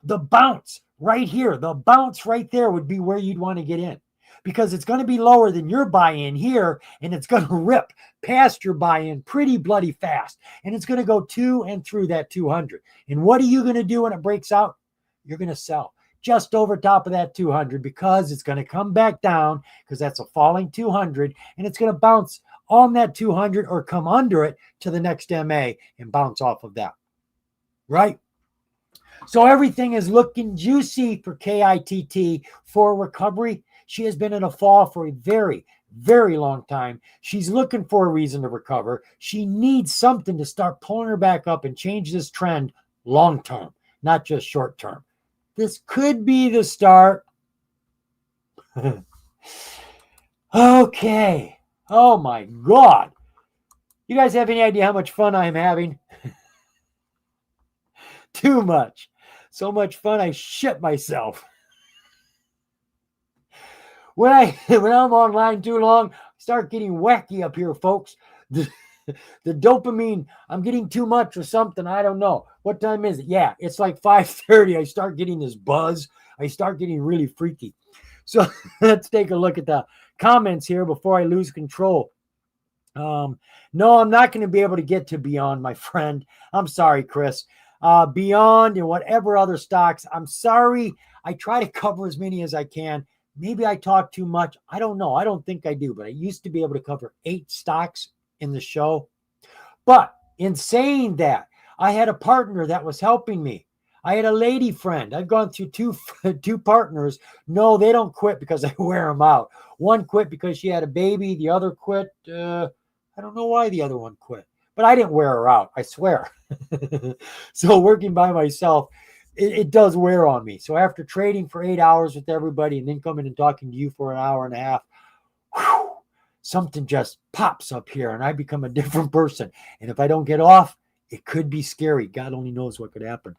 the bounce right here, the bounce right there would be where you'd want to get in, because it's going to be lower than your buy-in here, and it's going to rip past your buy-in pretty bloody fast, and it's going to go to and through that 200. And what are you going to do when it breaks out? You're going to sell just over top of that 200, because it's going to come back down, because that's a falling 200, and it's going to bounce on that 200 or come under it to the next MA and bounce off of that, right? So everything is looking juicy for KITT for recovery. She has been in a fall for a very, very long time. She's looking for a reason to recover. She needs something to start pulling her back up and change this trend long term, not just short term. This could be the start. Okay. Oh my God. You guys have any idea how much fun I'm having? Too much. So much fun I shit myself. When I'm online too long, I start getting wacky up here, folks. The dopamine, I'm getting too much or something. I don't know. What time is it? Yeah, it's like 5:30. I start getting this buzz. I start getting really freaky. So let's take a look at the comments here before I lose control. No, I'm not going to be able to get to Beyond, my friend. I'm sorry, Chris. Beyond and whatever other stocks, I'm sorry. I try to cover as many as I can. Maybe I talk too much. I don't know. I don't think I do, but I used to be able to cover 8 stocks in the show. But in saying that, I had a partner that was helping me. I had a lady friend. I've gone through two partners. No, they don't quit because I wear them out. One quit because she had a baby. The other quit. I don't know why the other one quit, but I didn't wear her out. I swear. So working by myself, it does wear on me. So after trading for 8 hours with everybody and then coming and talking to you for an hour and a half, whew, something just pops up here and I become a different person. And if I don't get off, it could be scary. God only knows what could happen.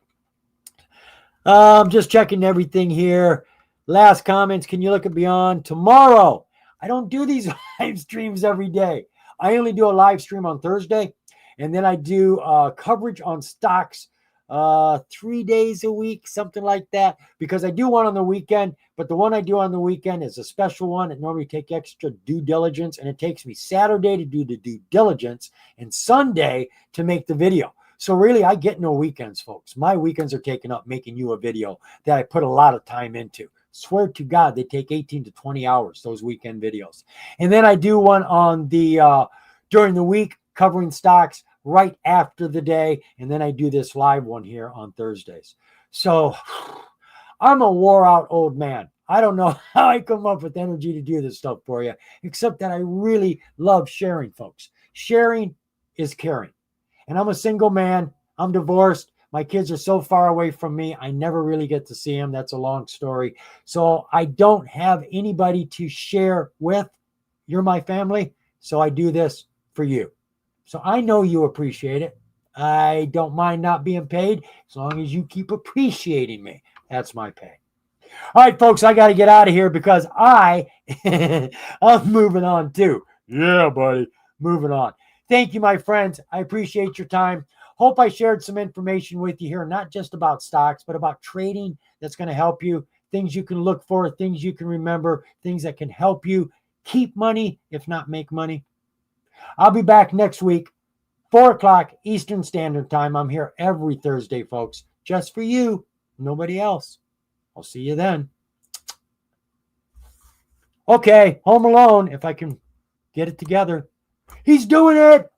I'm just checking everything here. Last comments. Can you look at Beyond tomorrow? I don't do these live streams every day. I only do a live stream on Thursday. And then I do coverage on stocks 3 days a week, something like that, because I do one on the weekend. But the one I do on the weekend is a special one. It normally takes extra due diligence. And it takes me Saturday to do the due diligence and Sunday to make the video. So really, I get no weekends, folks. My weekends are taken up making you a video that I put a lot of time into. Swear to God, they take 18 to 20 hours, those weekend videos. And then I do one on the during the week covering stocks right after the day. And then I do this live one here on Thursdays. So I'm a wore out old man. I don't know how I come up with energy to do this stuff for you, except that I really love sharing, folks. Sharing is caring. And I'm a single man. I'm divorced. My kids are so far away from me. I never really get to see them. That's a long story. So I don't have anybody to share with. You're my family. So I do this for you. So I know you appreciate it. I don't mind not being paid as long as you keep appreciating me. That's my pay. All right, folks, I got to get out of here because I'm moving on too. Yeah, buddy, moving on. Thank you, my friends. I appreciate your time. Hope I shared some information with you here, not just about stocks, but about trading that's going to help you, things you can look for, things you can remember, things that can help you keep money, if not make money. I'll be back next week, 4 o'clock Eastern Standard Time. I'm here every Thursday, folks, just for you, nobody else. I'll see you then. Okay, Home Alone, if I can get it together. He's doing it.